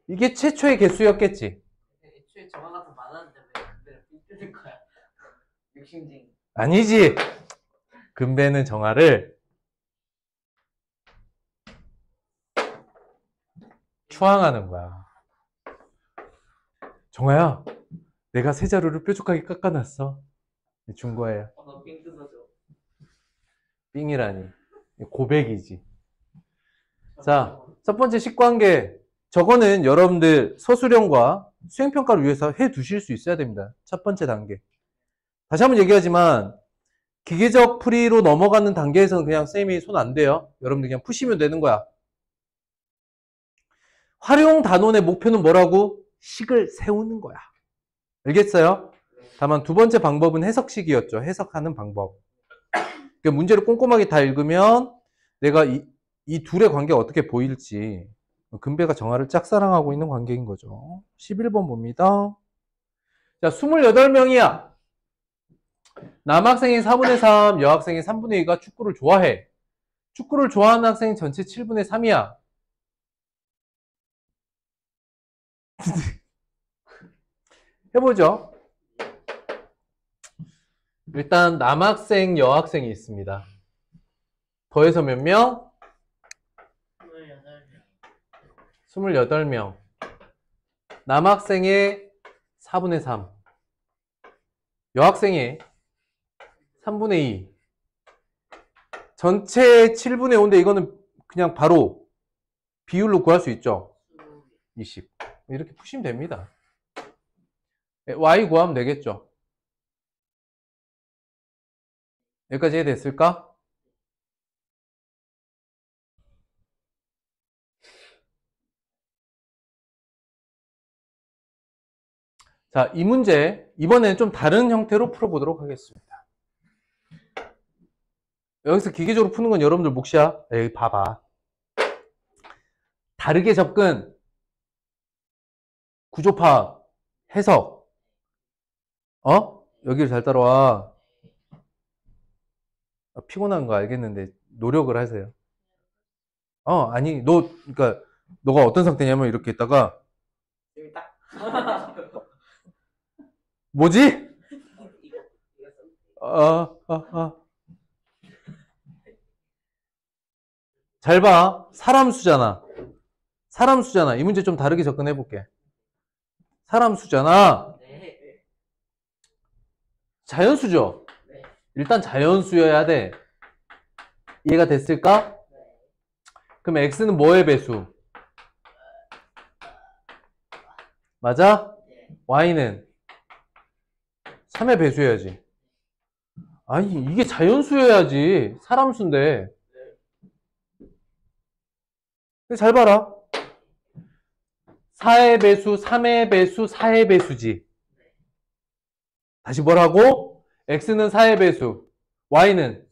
이게 최초의 개수였겠지. 애초에 정화가 더 많았는데 왜 근배를 삥 뜯을 거야? 욕심쟁이. 아니지. 근배는 정화를 추앙하는 거야. 정화야, 내가 세 자루를 뾰족하게 깎아놨어. 준 거예요. 너 삥 뜯어줘. 삥이라니. 고백이지. 자, 첫 번째 식관계. 저거는 여러분들 서술형과 수행평가를 위해서 해 두실 수 있어야 됩니다. 첫 번째 단계. 다시 한번 얘기하지만 기계적 풀이로 넘어가는 단계에서는 그냥 쌤이 손 안 대요. 여러분들 그냥 푸시면 되는 거야. 활용 단원의 목표는 뭐라고? 식을 세우는 거야. 알겠어요? 다만 두 번째 방법은 해석식이었죠. 해석하는 방법. 그러니까 문제를 꼼꼼하게 다 읽으면 내가 이 둘의 관계가 어떻게 보일지, 근배가 정화를 짝사랑하고 있는 관계인 거죠. 11번 봅니다. 자, 28명이야. 남학생이 4분의 3, 여학생이 3분의 2가 축구를 좋아해. 축구를 좋아하는 학생이 전체 7분의 3이야. 해보죠. 일단 남학생, 여학생이 있습니다. 더해서 몇 명? 28명. 28명. 남학생의 4분의 3. 여학생의 3분의 2. 전체 7분의 5인데 이거는 그냥 바로 비율로 구할 수 있죠. 20. 이렇게 푸시면 됩니다. y 구하면 되겠죠. 여기까지 이해됐을까? 자, 이 문제 이번에는 좀 다른 형태로 풀어보도록 하겠습니다. 여기서 기계적으로 푸는 건 여러분들 몫이야. 에이, 봐봐. 다르게 접근, 구조 파악, 해석. 여기를 잘 따라와. 피곤한 거 알겠는데 노력을 하세요. 아니, 그러니까 너가 어떤 상태냐면 이렇게 있다가 여기 딱. 뭐지? 잘 봐. 사람 수잖아. 이 문제 좀 다르게 접근해 볼게. 사람 수잖아. 네. 자연수죠? 네. 일단 자연수여야 돼. 이해가 됐을까? 그럼 x는 뭐의 배수? 맞아? y는 3의 배수여야지. 아니, 이게 자연수여야지. 사람 수인데. 잘 봐라. 4의 배수, 3의 배수, 4의 배수지. 다시 뭐라고? x는 4의 배수, y는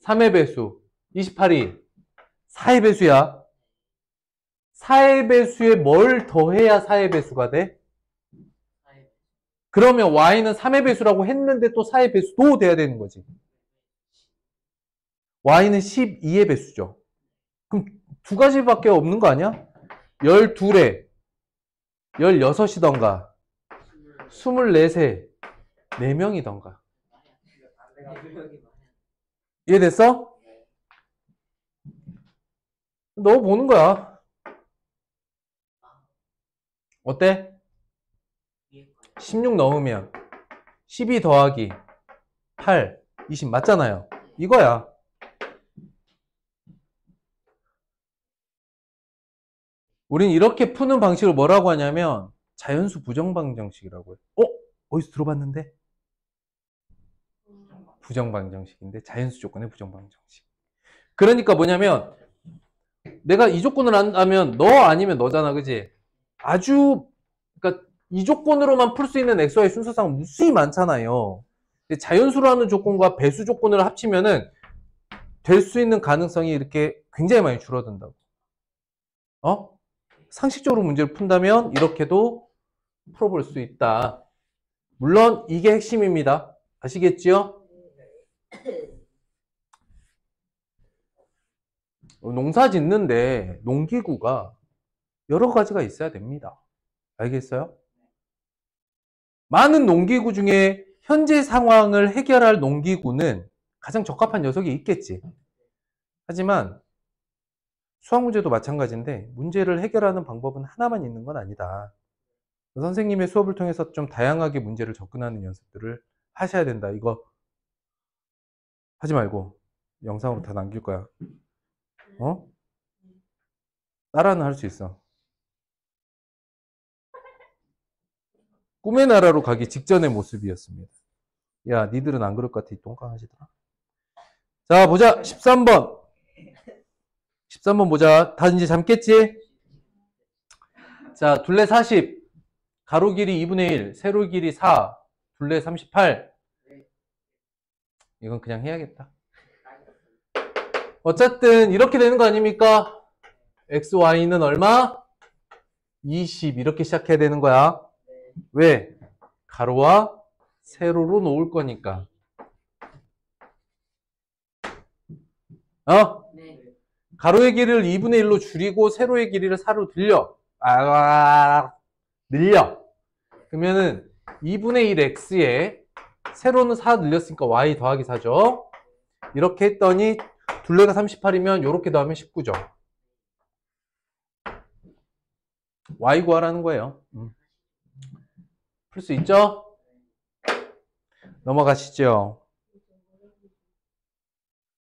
3의 배수, 28이 4의 배수야. 4의 배수에 뭘 더해야 4의 배수가 돼? 그러면 y는 3의 배수라고 했는데 또 4의 배수도 돼야 되는 거지. y는 12의 배수죠. 그럼 두 가지밖에 없는 거 아니야? 12에 16이던가 24세 4명이던가. 이해됐어? 너 보는 거야. 어때? 16 넣으면 12 더하기 8, 20 맞잖아요. 이거야. 우린 이렇게 푸는 방식을 뭐라고 하냐면 자연수 부정방정식이라고 해요. 어디서 들어봤는데? 부정방정식인데 자연수 조건의 부정방정식. 그러니까 뭐냐면 내가 이 조건을 안다면 너 아니면 너잖아, 그지? 그러니까 이 조건으로만 풀 수 있는 XY 순서상 무수히 많잖아요. 근데 자연수라는 조건과 배수 조건을 합치면은 될 수 있는 가능성이 이렇게 굉장히 많이 줄어든다고. 상식적으로 문제를 푼다면 이렇게도 풀어볼 수 있다. 물론 이게 핵심입니다. 아시겠지요? 농사 짓는데 농기구가 여러 가지가 있어야 됩니다. 알겠어요? 많은 농기구 중에 현재 상황을 해결할 농기구는 가장 적합한 녀석이 있겠지. 하지만 수학 문제도 마찬가지인데 문제를 해결하는 방법은 하나만 있는 건 아니다. 선생님의 수업을 통해서 좀 다양하게 문제를 접근하는 연습들을 하셔야 된다. 이거 하지 말고 영상으로 다 남길 거야. 따라는 할 수 있어. 꿈의 나라로 가기 직전의 모습이었습니다. 야, 니들은 안 그럴 것 같아. 똥강하시더라. 자, 보자. 13번. 13번 보자. 다 이제 잠겠지? 자, 둘레 40. 가로 길이 2분의 1. 세로 길이 4. 둘레 38. 이건 그냥 해야겠다. 어쨌든 이렇게 되는 거 아닙니까? x, y는 얼마? 20 이렇게 시작해야 되는 거야. 왜? 가로와 세로로 놓을 거니까. 네. 가로의 길이를 2분의 1로 줄이고 세로의 길이를 4로 늘려. 그러면은 2분의 1x에 세로는 4 늘렸으니까 y 더하기 4죠. 이렇게 했더니 둘레가 38이면 요렇게 더하면 19죠. y 구하라는 거예요. 풀 수 있죠? 넘어가시죠.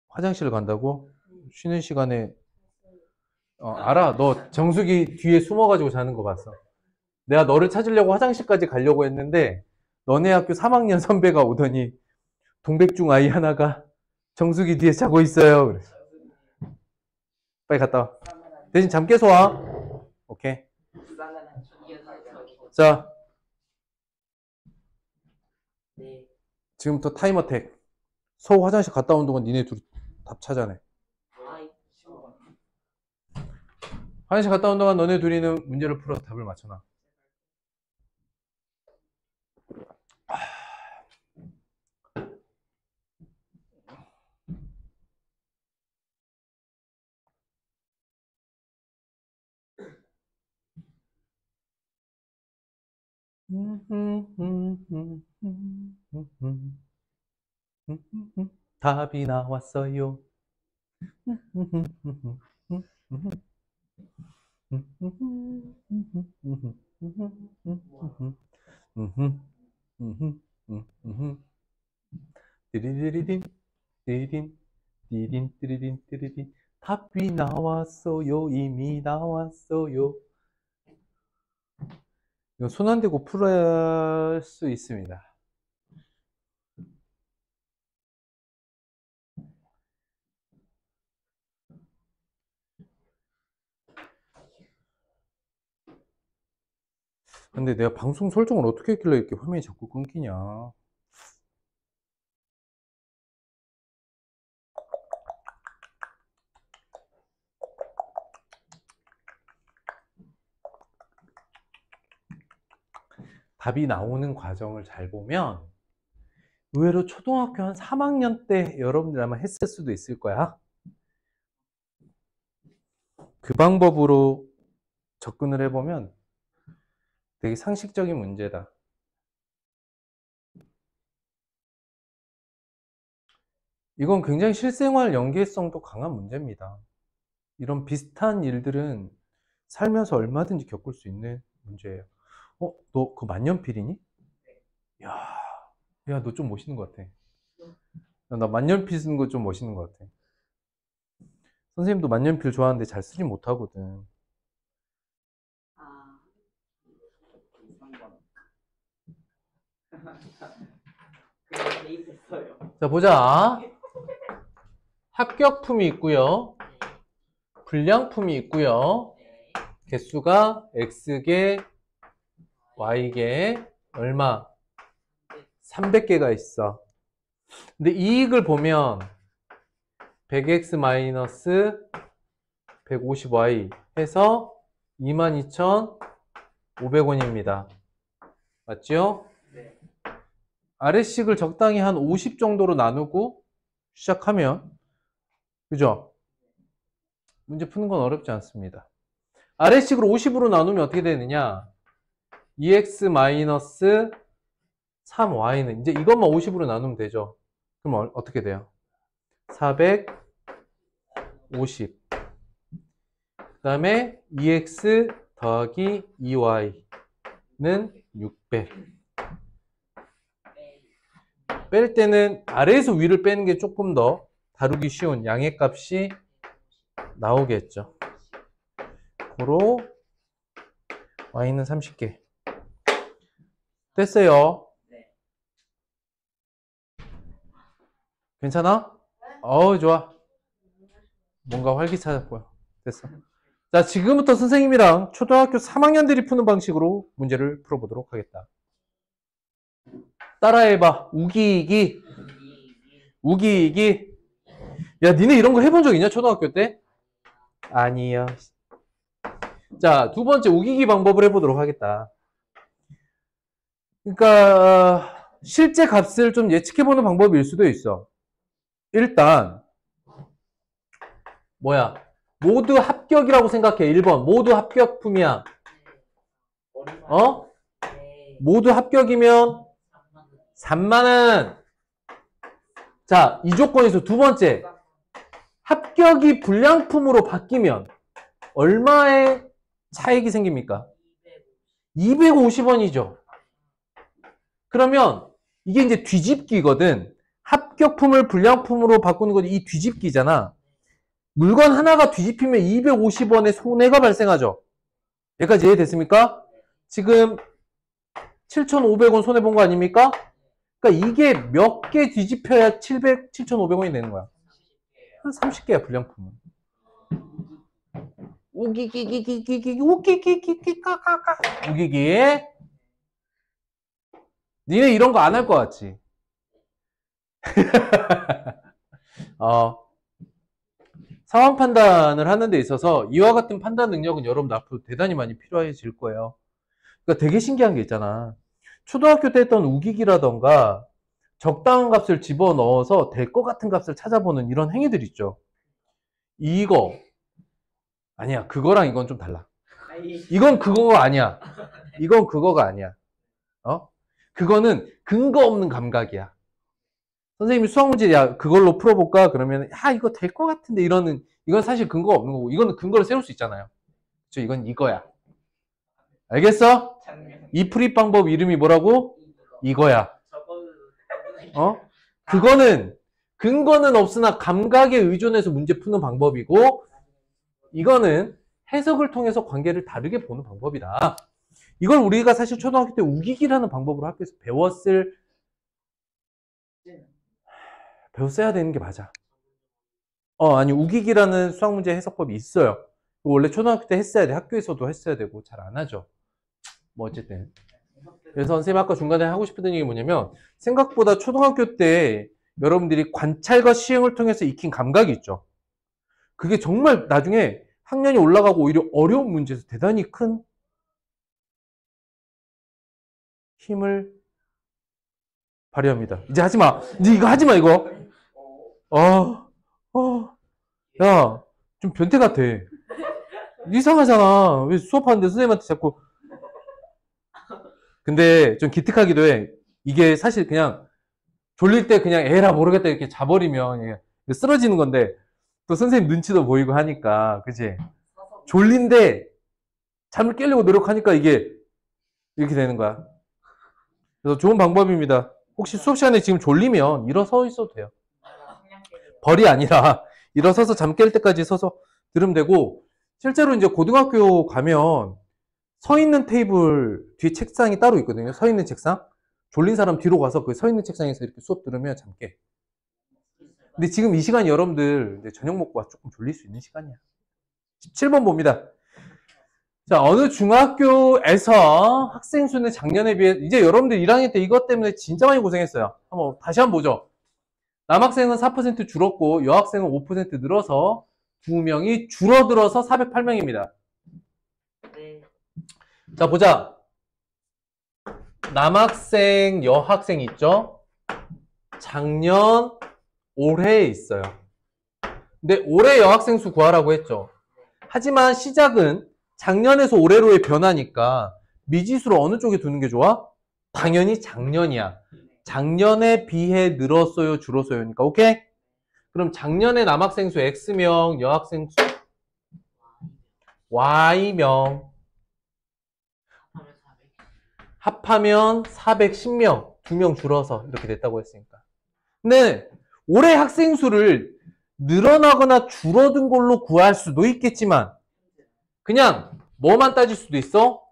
화장실 간다고? 쉬는 시간에 알아. 너 정수기 뒤에 숨어가지고 자는 거 봤어. 내가 너를 찾으려고 화장실까지 가려고 했는데 너네 학교 3학년 선배가 오더니 동백중 아이 하나가 정수기 뒤에 자고 있어요. 그래서 빨리 갔다 와. 대신 잠 깨서 와. 오케이. 자, 네. 지금부터 타임어택. 서우 화장실 갔다 온 동안 니네 둘이 답 찾아내. 아이, 쉬워. 화장실 갔다 온 동안 너네 둘이는 문제를 풀어서 답을 맞춰놔. 답이 나왔어요. 띠리리리딘, 띠린, 띠린, 띠리딘, 띠리딘. 답이 나왔어요. 이미 나왔어요. 이거 손 안 대고 풀을 수 있습니다. 근데 내가 방송 설정을 어떻게 했길래 이렇게 화면이 자꾸 끊기냐. 답이 나오는 과정을 잘 보면 의외로 초등학교 한 3학년 때 여러분들 아마 했을 수도 있을 거야. 그 방법으로 접근을 해보면 되게 상식적인 문제다. 이건 굉장히 실생활 연계성도 강한 문제입니다. 이런 비슷한 일들은 살면서 얼마든지 겪을 수 있는 문제예요. 너 그 만년필이니? 야, 너 좀 멋있는 것 같아. 나 만년필 쓰는 거 좀 멋있는 것 같아. 선생님도 만년필 좋아하는데 잘 쓰지 못하거든. 아, 3번. 그냥 대입했어요. 자, 보자. 합격품이 있고요. 불량품이 있고요. 네. 개수가 X개, Y개, 얼마? 300개가 있어. 근데 이익을 보면 100X 마이너스 150Y 해서 22,500원입니다. 맞죠? 네. 아래식을 적당히 한 50 정도로 나누고 시작하면, 그죠? 문제 푸는 건 어렵지 않습니다. 아래식으로 50으로 나누면 어떻게 되느냐? 2x 마이너스 3y는 이제 이것만 50으로 나누면 되죠. 그럼 어떻게 돼요? 450. 그 다음에 2x 더하기 2y는 600. 뺄 때는 아래에서 위를 빼는 게 조금 더 다루기 쉬운 양의 값이 나오겠죠. 고로 y는 30개. 됐어요. 네. 괜찮아? 좋아. 뭔가 활기차졌고요. 됐어. 자, 지금부터 선생님이랑 초등학교 3학년들이 푸는 방식으로 문제를 풀어보도록 하겠다. 따라해봐. 우기이기. 우기이기. 야, 니네 이런 거 해본 적 있냐? 초등학교 때? 아니요. 자, 두 번째 우기기 방법을 해보도록 하겠다. 그러니까 실제 값을 좀 예측해보는 방법일 수도 있어. 일단 뭐야? 모두 합격이라고 생각해. 1번. 모두 합격품이야. 어? 네. 모두 합격이면 3만원. 자, 이 조건에서 두 번째. 합격이 불량품으로 바뀌면 얼마의 차익이 생깁니까? 250원이죠. 그러면 이게 이제 뒤집기거든. 합격품을 불량품으로 바꾸는 건 이 뒤집기잖아. 물건 하나가 뒤집히면 250원의 손해가 발생하죠. 여기까지 이해됐습니까? 지금 7,500원 손해본 거 아닙니까? 그러니까 이게 몇 개 뒤집혀야 7,500원이 되는 거야. 한 30개야, 불량품은. 우기기기기기기 우기기기기까까까 우기기. 니네 이런 거 안 할 것 같지? 상황 판단을 하는 데 있어서 이와 같은 판단 능력은 여러분 앞으로 대단히 많이 필요해질 거예요. 그러니까 되게 신기한 게 있잖아. 초등학교 때 했던 우기기라던가 적당한 값을 집어넣어서 될 것 같은 값을 찾아보는 이런 행위들 있죠. 이거 아니야. 그거랑 이건 좀 달라. 이건 그거가 아니야. 이건 그거가 아니야. 그거는 근거 없는 감각이야. 선생님이 수학 문제 야 그걸로 풀어볼까? 그러면 야 이거 될 것 같은데 이건 사실 근거가 없는 거고 이거는 근거를 세울 수 있잖아요. 그렇죠? 이건 이거야. 알겠어? 이 풀이 방법 이름이 뭐라고? 이거야. 그거는 근거는 없으나 감각에 의존해서 문제 푸는 방법이고 이거는 해석을 통해서 관계를 다르게 보는 방법이다. 이걸 우리가 사실 초등학교 때 우기기라는 방법으로 학교에서 배웠어야 되는 게 맞아. 아니 우기기라는 수학 문제 해석법이 있어요. 원래 초등학교 때 했어야 돼. 학교에서도 했어야 되고 잘 안 하죠. 뭐 어쨌든. 그래서 선생님 아까 중간에 하고 싶었던 얘기 뭐냐면 생각보다 초등학교 때 여러분들이 관찰과 시행을 통해서 익힌 감각이 있죠. 그게 정말 나중에 학년이 올라가고 오히려 어려운 문제에서 대단히 큰 힘을 발휘합니다. 이제 하지 마. 니 이거 하지 마, 이거. 야, 좀 변태 같아. 이상하잖아. 왜 수업하는데 선생님한테 자꾸. 근데 좀 기특하기도 해. 이게 사실 그냥 졸릴 때 그냥 에라 모르겠다 이렇게 자버리면 쓰러지는 건데 또 선생님 눈치도 보이고 하니까, 그치? 졸린데 잠을 깨려고 노력하니까 이게 이렇게 되는 거야. 그래서 좋은 방법입니다. 혹시 수업 시간에 지금 졸리면 일어서 있어도 돼요. 벌이 아니라 일어서서 잠 깰 때까지 서서 들으면 되고, 실제로 이제 고등학교 가면 서 있는 테이블 뒤에 책상이 따로 있거든요. 서 있는 책상. 졸린 사람 뒤로 가서 그 서 있는 책상에서 이렇게 수업 들으면 잠 깨. 근데 지금 이 시간이 여러분들 저녁 먹고 와서 조금 졸릴 수 있는 시간이야. 17번 봅니다. 자, 어느 중학교에서 학생 수는 작년에 비해, 이제 여러분들 1학년 때 이것 때문에 진짜 많이 고생했어요. 다시 한번 보죠. 남학생은 4% 줄었고 여학생은 5% 늘어서 2명이 줄어들어서 408명입니다. 네. 자, 보자. 남학생, 여학생 있죠? 작년, 올해에 있어요. 근데 올해 여학생 수 구하라고 했죠. 하지만 시작은 작년에서 올해로의 변화니까 미지수를 어느 쪽에 두는 게 좋아? 당연히 작년이야. 작년에 비해 늘었어요, 줄었어요? 그러니까 오케이? 그럼 작년에 남학생 수 X명, 여학생 수 Y명. 합하면 410명, 2명 줄어서 이렇게 됐다고 했으니까. 근데 올해 학생 수를 늘어나거나 줄어든 걸로 구할 수도 있겠지만 그냥 뭐만 따질 수도 있어?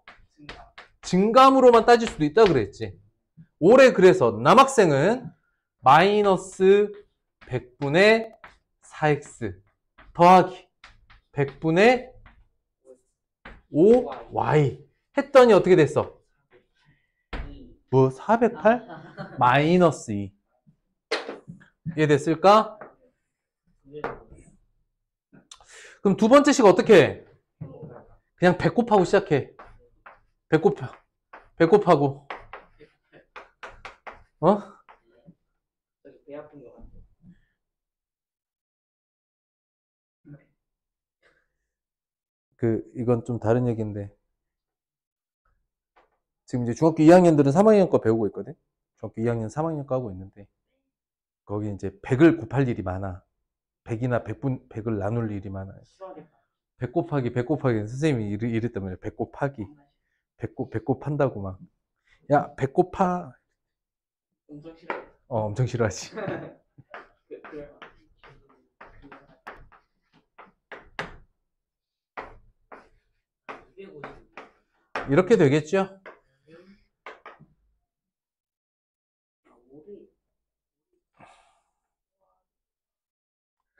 증감으로만 따질 수도 있다 그랬지. 올해 그래서 남학생은 마이너스 100분의 4x 더하기 100분의 5y 했더니 어떻게 됐어? 뭐 408? 마이너스 2. 이해됐을까? 그럼 두 번째 식 어떻게 해? 그냥 배꼽하고 시작해. 배꼽하고. 배 아픈 것 같아. 이건 좀 다른 얘기인데. 지금 이제 중학교 2학년들은 3학년 거 배우고 있거든? 중학교 2학년, 3학년 거 하고 있는데. 거기 이제 100을 곱할 일이 많아. 100이나 100을 나눌 일이 많아요. 싫어하겠다. 100 곱하기 100 곱하기 선생님이 이랬다면 100 곱하기 100 곱한다고 막. 야, 100 곱하. 엄청 싫어. 엄청 싫어하지. 그래. 이렇게 되겠죠?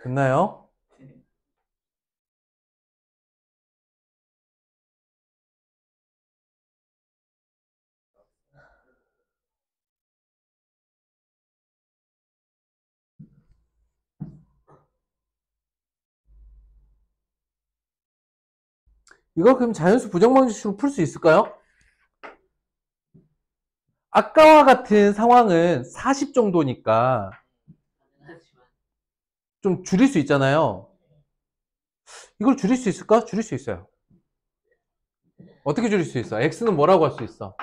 됐나요? 이걸 그럼 자연수 부정방정식으로 풀 수 있을까요? 아까와 같은 상황은 40 정도니까 좀 줄일 수 있잖아요. 이걸 줄일 수 있을까? 줄일 수 있어요. 어떻게 줄일 수 있어? x는 뭐라고 할 수 있어?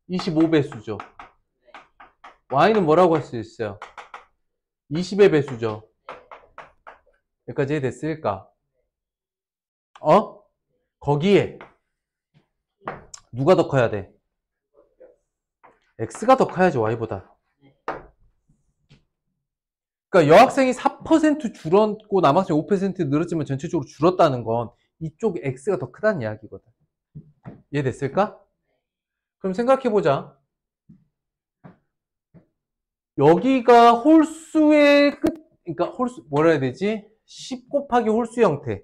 25배수죠. y는 뭐라고 할 수 있어요? 20의 배수죠. 여기까지 됐을까? 거기에 누가 더 커야 돼? x가 더 커야지 y보다. 그러니까 여학생이 4% 줄었고 남학생이 5% 늘었지만 전체적으로 줄었다는 건 이쪽 x가 더 크다는 이야기거든. 이해됐을까? 그럼 생각해보자. 여기가 홀수의 끝, 그러니까 홀수, 뭐라 해야 되지? 10 곱하기 홀수 형태.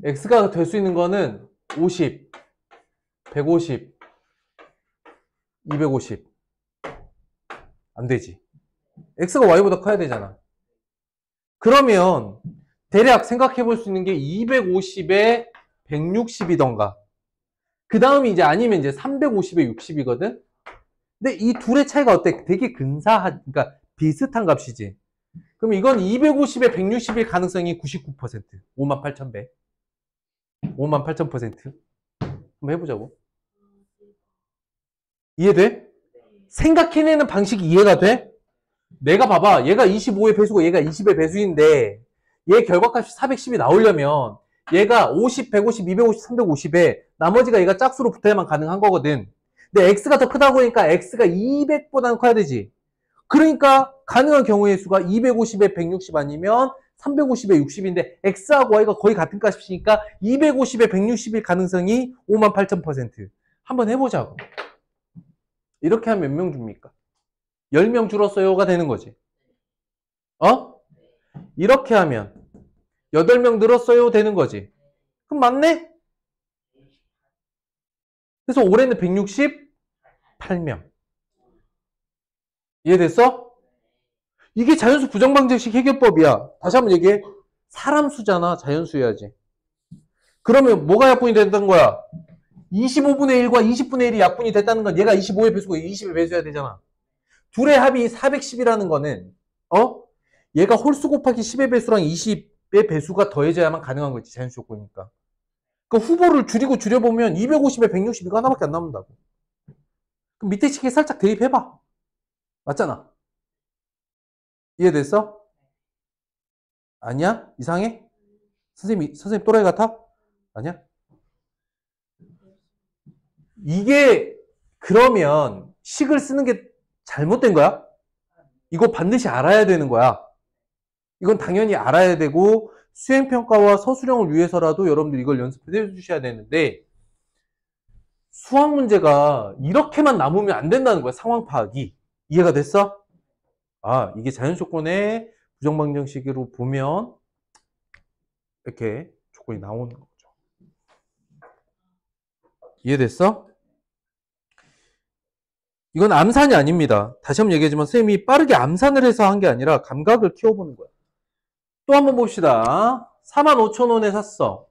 x가 될 수 있는 거는 50, 150, 250. 안 되지. x가 y보다 커야 되잖아. 그러면 대략 생각해 볼 수 있는 게 250에 160이던가. 그 다음이 이제 아니면 이제 350에 60이거든? 근데 이 둘의 차이가 어때? 되게 그러니까 비슷한 값이지. 그럼 이건 250에 160일 가능성이 99%. 58,000배. 58,000%. 한번 해보자고. 이해돼? 생각해내는 방식이 이해가 돼? 내가 봐봐. 얘가 25의 배수고 얘가 20의 배수인데 얘 결과값이 410이 나오려면 얘가 50, 150, 250, 350에 나머지가 얘가 짝수로 붙어야만 가능한 거거든. 근데 x가 더 크다고 하니까 x가 200보다는 커야 되지. 그러니까 가능한 경우의 수가 250에 160 아니면 350에 60인데 x하고 y가 거의 같은 값이니까 250에 160일 가능성이 58,000%. 한번 해보자고. 이렇게 하면 몇 명 줍니까? 10명 줄었어요가 되는 거지. 이렇게 하면 8명 늘었어요 되는 거지. 그럼 맞네? 그래서 올해는 168명. 이해됐어? 이게 자연수 부정방정식 해결법이야. 다시 한번 얘기해. 사람 수잖아. 자연수여야지. 그러면 뭐가 약분이 된다는 거야? 25분의 1과 20분의 1이 약분이 됐다는 건 얘가 25의 배수고 20의 배수여야 되잖아. 둘의 합이 410이라는 거는 얘가 홀수 곱하기 10의 배수랑 20의 배수가 더해져야만 가능한 거지. 자연수 조건이니까. 그 후보를 줄여보면 250에 160 이거 하나밖에 안 남는다고. 그럼 밑에 식에 살짝 대입해봐. 맞잖아. 이해됐어? 아니야? 이상해? 선생님 또라이 같아? 아니야? 이게 그러면 식을 쓰는 게 잘못된 거야? 이거 반드시 알아야 되는 거야. 이건 당연히 알아야 되고 수행평가와 서술형을 위해서라도 여러분들 이걸 연습해 주셔야 되는데 수학 문제가 이렇게만 남으면 안 된다는 거야. 상황 파악이. 이해가 됐어? 이게 자연조건의 부정방정식으로 보면 이렇게 조건이 나오는 거죠. 이해됐어? 이건 암산이 아닙니다. 다시 한번 얘기하지만 선생님이 빠르게 암산을 해서 한 게 아니라 감각을 키워보는 거야. 또 한번 봅시다. 45,000원에 샀어.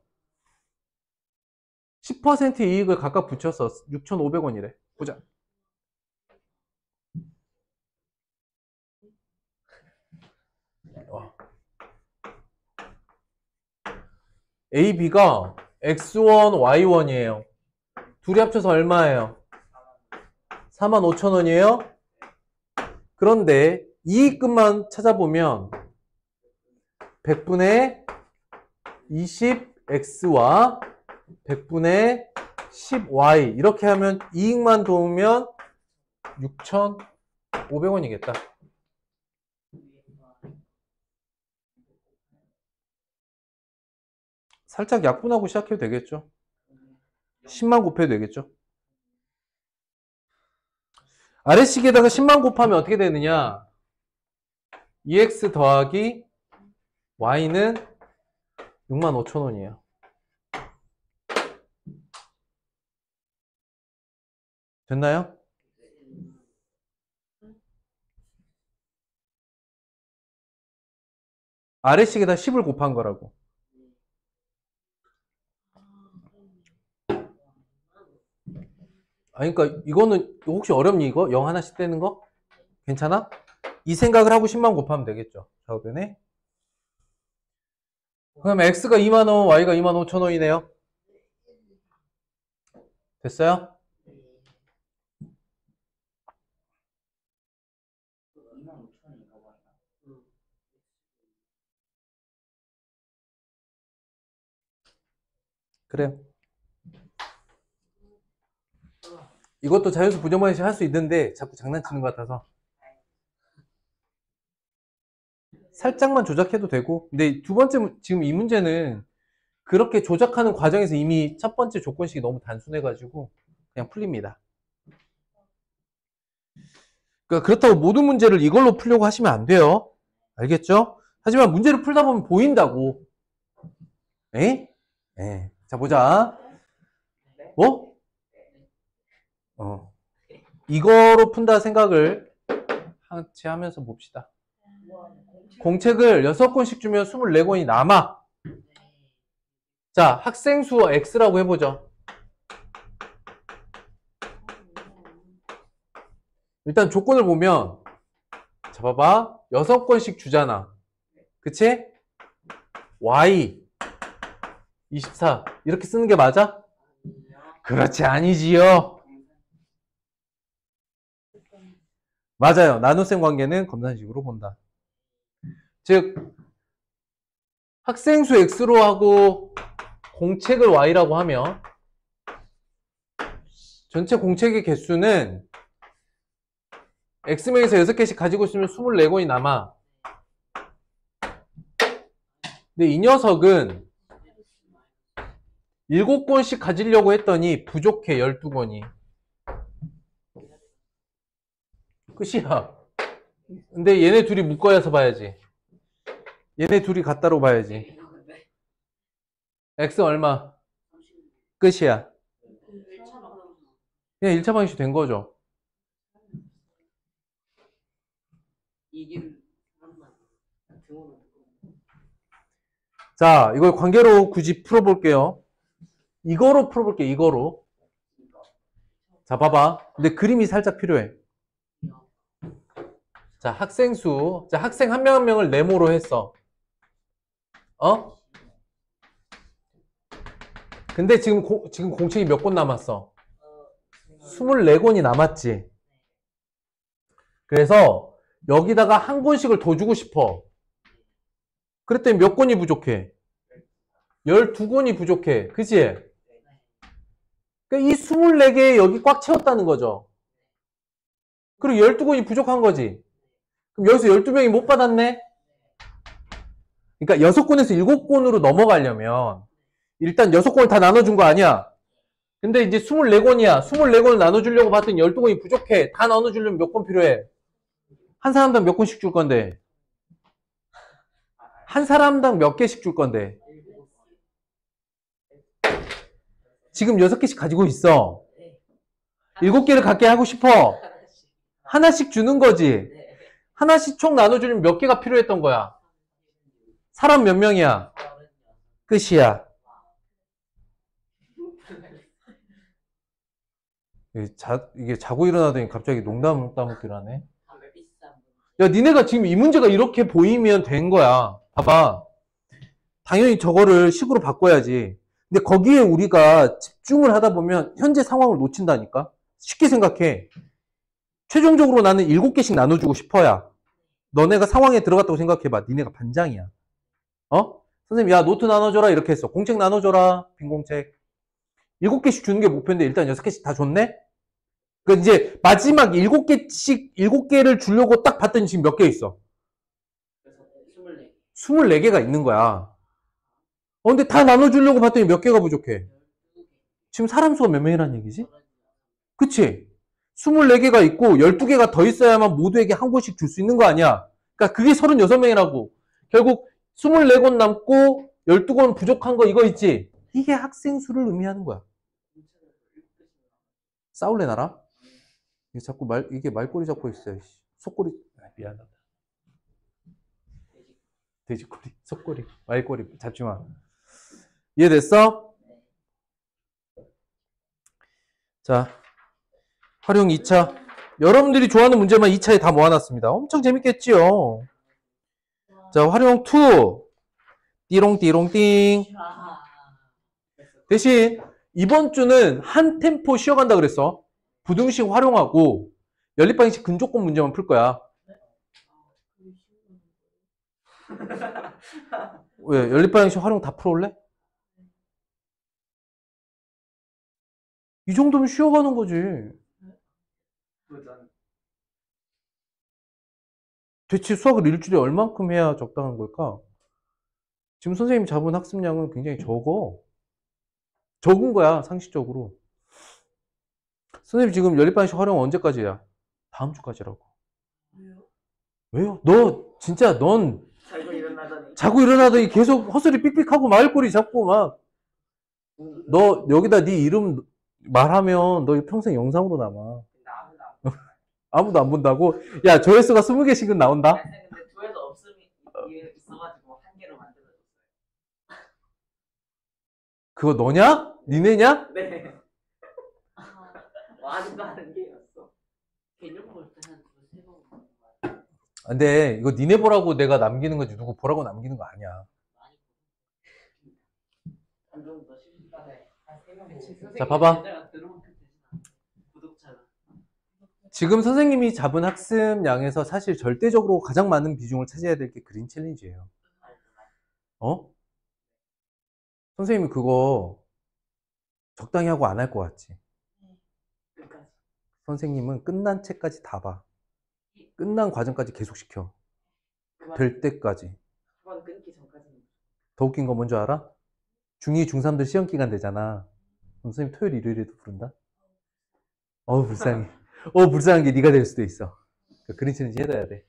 10% 이익을 각각 붙여서 6,500원이래. 보자. A, B가 X1, Y1이에요. 둘이 합쳐서 얼마예요? 45,000원이에요? 그런데 이익금만 찾아보면 100분의 20x와 100분의 10y 이렇게 하면 이익만 도우면 6,500원이겠다. 살짝 약분하고 시작해도 되겠죠. 10만 곱해도 되겠죠. 아래식에다가 10만 곱하면 어떻게 되느냐? 2x 더하기 y는 65,000원이에요. 됐나요? 아래식에다 10을 곱한 거라고. 아니, 그러니까 이거는 혹시 어렵니 이거? 0 하나씩 떼는 거? 괜찮아? 이 생각을 하고 10만 곱하면 되겠죠. 좌우변에. 그럼 x가 2만원, y가 25,000원이네요. 됐어요? 25,000원인가 봐. 그래요. 이것도 자연수 부정방식 할 수 있는데 자꾸 장난치는 것 같아서 살짝만 조작해도 되고. 근데 두 번째 지금 이 문제는 그렇게 조작하는 과정에서 이미 첫 번째 조건식이 너무 단순해가지고 그냥 풀립니다. 그러니까 그렇다고 모든 문제를 이걸로 풀려고 하시면 안 돼요. 알겠죠? 하지만 문제를 풀다 보면 보인다고. 에? 에. 자, 보자. 뭐? 이거로 푼다 생각을 같이 하면서 봅시다. 공책을 6권씩 주면 24권이 남아. 자, 학생 수 X라고 해보죠. 일단 조건을 보면, 자, 봐봐. 6권씩 주잖아. 그치? Y 24 이렇게 쓰는 게 맞아? 그렇지, 아니지요. 맞아요. 나눗셈 관계는 검산식으로 본다. 즉 학생 수 X로 하고 공책을 Y라고 하면 전체 공책의 개수는 X명에서 6개씩 가지고 있으면 24권이 남아. 근데 이 녀석은 7권씩 가지려고 했더니 부족해. 12권이. 끝이야. 근데 얘네 둘이 묶어야서 봐야지. 얘네 둘이 같다로 봐야지. X 얼마? 끝이야. 그냥 1차 방식 된 거죠. 자, 이걸 관계로 굳이 풀어볼게요. 이거로 풀어볼게요. 이거로. 자, 봐봐. 근데 그림이 살짝 필요해. 자, 학생 수. 자, 학생 한 명 한 명을 네모로 했어. 근데 지금 공책이 몇 권 남았어? 24권이 남았지. 그래서 여기다가 한 권씩을 더 주고 싶어. 그랬더니 몇 권이 부족해? 12권이 부족해. 그치? 그러니까 이 24개 여기 꽉 채웠다는 거죠. 그리고 12권이 부족한 거지. 그럼 여기서 12명이 못 받았네? 그러니까 6권에서 7권으로 넘어가려면 일단 6권을 다 나눠준 거 아니야? 근데 이제 24권이야. 24권을 나눠주려고 봤더니 12권이 부족해. 다 나눠주려면 몇 권 필요해? 한 사람당 몇 권씩 줄 건데? 한 사람당 몇 개씩 줄 건데? 지금 6개씩 가지고 있어. 7개를 갖게 하고 싶어. 하나씩 주는 거지. 하나씩 총 나눠주려면 몇 개가 필요했던 거야? 사람 몇 명이야? 끝이야. 이게 자고 일어나더니 갑자기 농담 따먹기를 하네. 야, 니네가 지금 이 문제가 이렇게 보이면 된 거야. 봐봐. 당연히 저거를 식으로 바꿔야지. 근데 거기에 우리가 집중을 하다 보면 현재 상황을 놓친다니까? 쉽게 생각해. 최종적으로 나는 7개씩 나눠주고 싶어야. 너네가 상황에 들어갔다고 생각해봐. 니네가 반장이야. 어? 선생님, 야, 노트 나눠줘라. 이렇게 했어. 공책 나눠줘라. 빈 공책. 7개씩 주는 게 목표인데 일단 6개씩 다 줬네? 그러니까 이제 마지막 7개를 주려고 딱 봤더니 지금 몇 개 있어? 그래서 24개. 24개가 있는 거야. 근데 다 나눠주려고 봤더니 몇 개가 부족해? 지금 사람 수가 몇 명이란 얘기지? 그치? 24개가 있고 12개가 더 있어야만 모두에게 한 권씩 줄 수 있는 거 아니야? 그러니까 그게 36명이라고. 결국 24권 남고 12권 부족한 거 이거 있지? 이게 학생 수를 의미하는 거야. 싸울래 나랑? 이게 자꾸 이게 말꼬리 잡고 있어요. 속꼬리. 미안하다. 돼지꼬리, 속꼬리, 말꼬리 잡지 마. 이해됐어? 자, 활용 2차. 여러분들이 좋아하는 문제만 2차에 다 모아놨습니다. 엄청 재밌겠지요? 자, 활용 2. 띠롱띠롱띵. 대신 이번 주는 한 템포 쉬어간다 그랬어. 부등식 활용하고 연립방식 근조건 문제만 풀 거야. 왜? 연립방식 활용 다 풀어올래? 이 정도면 쉬어가는 거지. 대체 수학을 일주일에 얼만큼 해야 적당한 걸까? 지금 선생님이 잡은 학습량은 굉장히 적은 거야, 상식적으로. 선생님 지금 연립방식 활용 언제까지야? 다음 주까지라고. 왜요? 너 진짜 넌 자고 일어나더니 계속 헛소리 삑삑하고 말꼬리 잡고 막 너 여기다 네 이름 말하면 너 평생 영상으로 남아. 아무도 안 본다고? 야, 조회수가 20개씩은 나온다? 근데 조회수 없음이 있어가지고 한 개로 만들어줬어요. 그거 너냐? 니네냐? 네. 아직도 하는 게였어. 개념 볼 때는 두세 번 보는 거야. 근데 이거 니네 보라고 내가 남기는 거지 누구 보라고 남기는 거 아니야. 안정도 시간에 한세 명. 자, 봐봐. 구독자가. 지금 선생님이 잡은 학습량에서 사실 절대적으로 가장 많은 비중을 차지해야 될 게 그린 챌린지예요. 선생님이 그거 적당히 하고 안 할 것 같지? 끝까지. 선생님은 끝난 책까지 다 봐. 끝난 과정까지 계속 시켜. 될 때까지. 한번 끊기 전까지는. 더 웃긴 거 뭔지 알아? 중2, 중3들 시험 기간 되잖아. 그럼 선생님 토요일, 일요일에도 부른다? 불쌍해. 불쌍한 게 네가 될 수도 있어. 그러니까 그린 챌린지 해둬야 돼.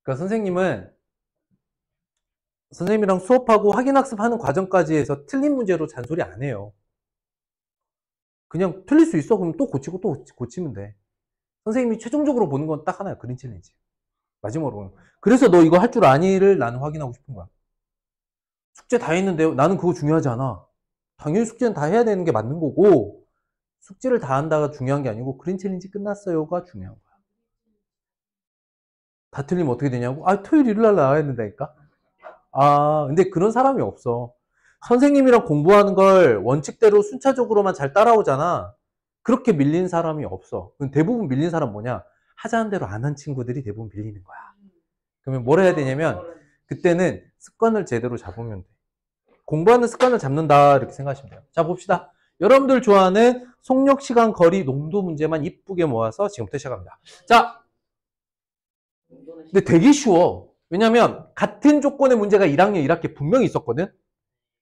그러니까 선생님이랑 수업하고 확인학습하는 과정까지 해서 틀린 문제로 잔소리 안 해요. 그냥 틀릴 수 있어. 그럼 또 고치고 또 고치면 돼. 선생님이 최종적으로 보는 건 딱 하나야. 그린 챌린지. 마지막으로. 그래서 너 이거 할 줄 아니를 나는 확인하고 싶은 거야. 숙제 다 했는데요. 나는 그거 중요하지 않아. 당연히 숙제는 다 해야 되는 게 맞는 거고 숙제를 다 한다가 중요한 게 아니고 그린 챌린지 끝났어요가 중요한 거야. 다 틀리면 어떻게 되냐고? 토요일, 일요일 날 나와야 된다니까? 근데 그런 사람이 없어. 선생님이랑 공부하는 걸 원칙대로 순차적으로만 잘 따라오잖아. 그렇게 밀린 사람이 없어. 대부분 밀린 사람 뭐냐? 하자는 대로 안 한 친구들이 대부분 밀리는 거야. 그러면 뭘 해야 되냐면 그때는 습관을 제대로 잡으면 돼. 공부하는 습관을 잡는다 이렇게 생각하시면 돼요. 자, 봅시다. 여러분들 좋아하는 속력, 시간, 거리, 농도 문제만 이쁘게 모아서 지금부터 시작합니다. 자, 근데 되게 쉬워. 왜냐면 같은 조건의 문제가 1학년 1학기에 분명히 있었거든.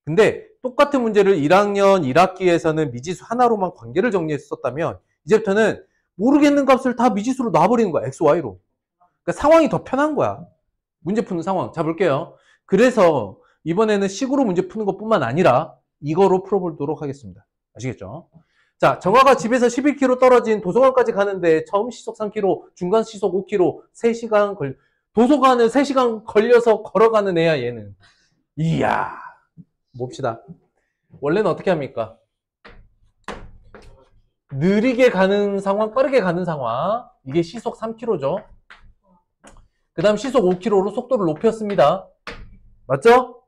근데 똑같은 문제를 1학년 1학기에서는 미지수 하나로만 관계를 정리했었다면 이제부터는 모르겠는 값을 다 미지수로 놔버리는 거야. X, Y로. 그러니까 상황이 더 편한 거야. 문제 푸는 상황. 자, 볼게요. 그래서 이번에는 식으로 문제 푸는 것뿐만 아니라 이거로 풀어보도록 하겠습니다. 아시겠죠? 자, 정화가 집에서 11km 떨어진 도서관까지 가는데 처음 시속 3km, 중간 시속 5km, 3시간 도서관을 3시간 걸려서 걸어가는 애야, 얘는. 이야. 봅시다. 원래는 어떻게 합니까? 느리게 가는 상황, 빠르게 가는 상황. 이게 시속 3km죠. 그 다음 시속 5km로 속도를 높였습니다. 맞죠?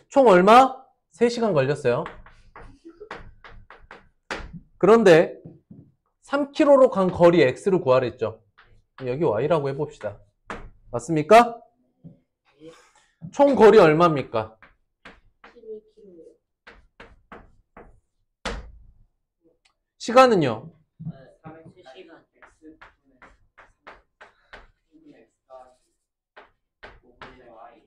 총 얼마? 3시간 걸렸어요. 그런데 3km로 간 거리 X를 구하랬죠. 여기 y라고 해봅시다. 맞습니까? 총 거리 얼마입니까? 11km예요. 시간은요? 3시간 X 분의 X가 5분의 Y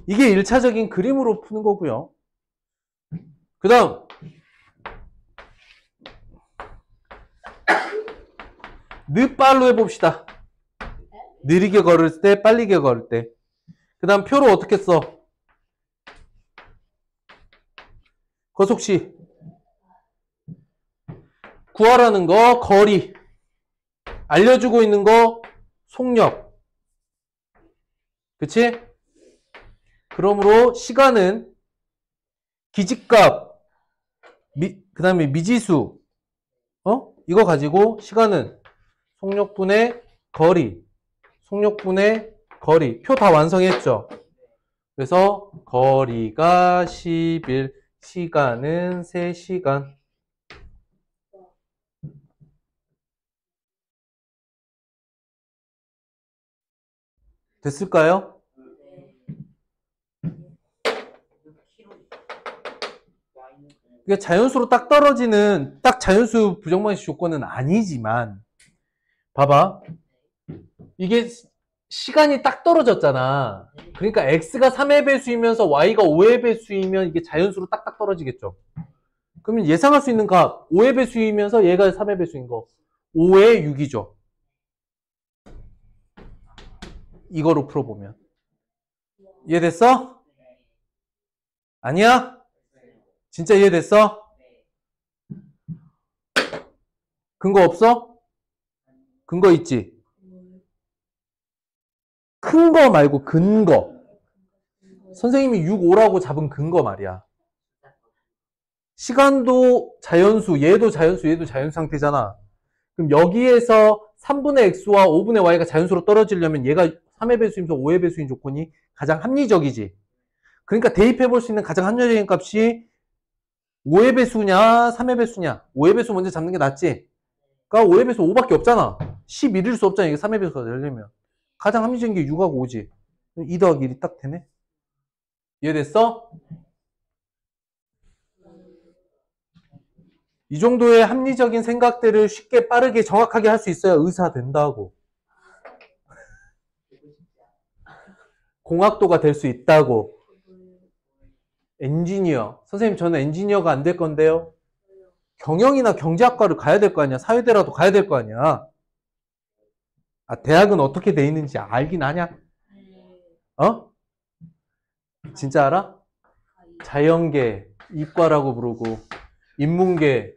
이게 1차적인 그림으로 푸는 거고요. 그 다음 늦발로 해봅시다. 느리게 걸을 때, 빠르게 걸을 때. 그 다음 표로 어떻게 써? 거속시. 구하라는 거 거리. 알려주고 있는 거 속력. 그치? 그러므로 시간은 기지값, 그 다음에 미지수, 이거 가지고 시간은 속력분의 거리, 속력분의 거리. 표 다 완성했죠? 그래서 거리가 11, 시간은 3시간. 됐을까요? 이게 자연수로 딱 떨어지는 딱 자연수 부정방식 조건은 아니지만 봐봐. 이게 시간이 딱 떨어졌잖아. 그러니까 x가 3의 배수이면서 y가 5의 배수이면 이게 자연수로 딱딱 떨어지겠죠. 그러면 예상할 수 있는 값 5의 배수이면서 얘가 3의 배수인 거 5의 6이죠. 이거로 풀어보면 이해됐어? 아니야? 진짜 이해됐어? 근거 없어? 근거 있지? 큰 거 말고 근거. 선생님이 6, 5라고 잡은 근거 말이야. 시간도 자연수, 얘도 자연수, 얘도 자연수 상태잖아. 그럼 여기에서 3분의 x와 5분의 y가 자연수로 떨어지려면 얘가 3의 배수이면서 5의 배수인 조건이 가장 합리적이지. 그러니까 대입해 볼 수 있는 가장 합리적인 값이 5의 배수냐 3의 배수냐. 5의 배수 먼저 잡는 게 낫지. 그러니까 5의 배수 5밖에 없잖아. 11일 수 없잖아. 이게 3의 배수가 되려면. 가장 합리적인 게 6하고 5지. 2 더하기 1이 딱 되네. 이해됐어? 이 정도의 합리적인 생각들을 쉽게 빠르게 정확하게 할 수 있어야 의사 된다고. 공학도가 될 수 있다고. 엔지니어. 선생님 저는 엔지니어가 안 될 건데요. 경영이나 경제학과를 가야 될 거 아니야. 사회대라도 가야 될 거 아니야. 아, 대학은 어떻게 돼 있는지 알긴 하냐? 어? 진짜 알아? 자연계, 이과라고 부르고, 인문계,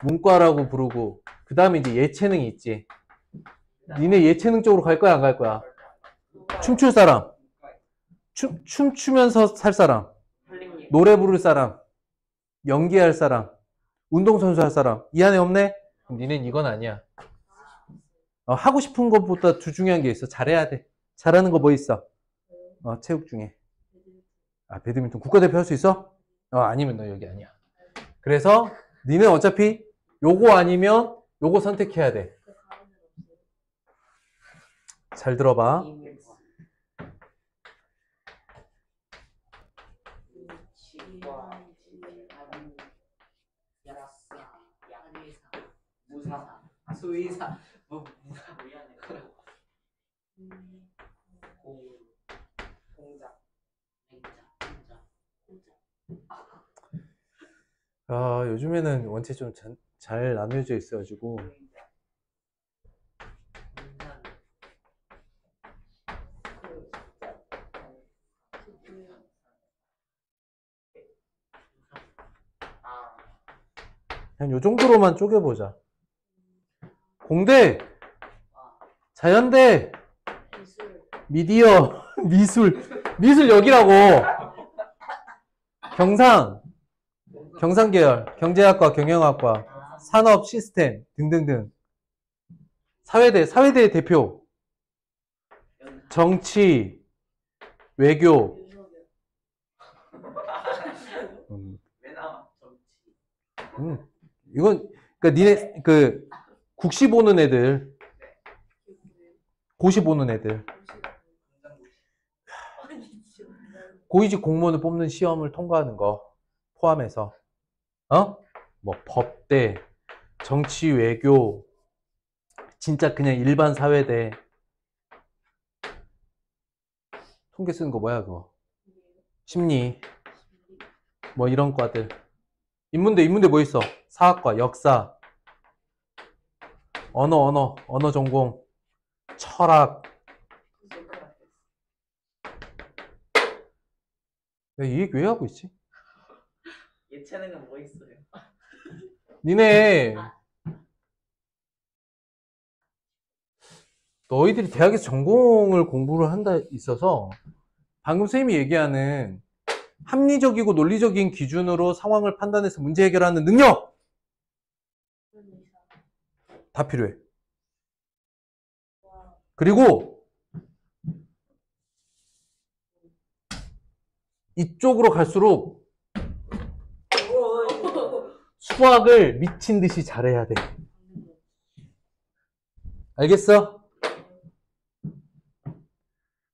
문과라고 부르고, 그 다음에 이제 예체능이 있지. 니네 예체능 쪽으로 갈 거야, 안 갈 거야? 춤출 사람, 춤추면서 살 사람, 노래 부를 사람, 연기할 사람, 운동선수 할 사람, 이 안에 없네? 그럼 니넨 이건 아니야. 하고 싶은 것보다 더 중요한 게 있어. 잘해야 돼. 잘하는 거 뭐 있어? 체육 중에. 배드민턴 국가대표 할 수 있어? 아니면 너 여기 아니야. 그래서 니는 어차피 요거 아니면 요거 선택해야 돼. 잘 들어봐. 수의사 미안해. 공작 요즘에는 원체 좀 잘 나눠져 있어가지고 그냥 요 정도로만 쪼개보자. 공대, 자연대, 미디어, 미술 여기라고. 경상계열, 경제학과, 경영학과, 산업, 시스템 등등등. 사회대 대표, 정치, 외교. 왜 나와? 정치. 이건 그러니까 니네 국시 보는 애들, 이게 뭐예요? 고시 보는 애들, 아니죠. 고위직 공무원을 뽑는 시험을 통과하는 거 포함해서, 뭐 법대, 정치 외교, 진짜 그냥 일반 사회대, 통계 쓰는 거 뭐야 그거? 심리, 뭐 이런 과들. 인문대 뭐 있어? 사학과, 역사, 언어 전공, 철학. 내가 이 얘기 왜 하고 있지? 예체능은 뭐 있어요? 니네, 너희들이 대학에서 전공을 공부를 한다 있어서 방금 선생님이 얘기하는 합리적이고 논리적인 기준으로 상황을 판단해서 문제 해결하는 능력 다 필요해. 그리고 이쪽으로 갈수록 수학을 미친 듯이 잘해야 돼. 알겠어?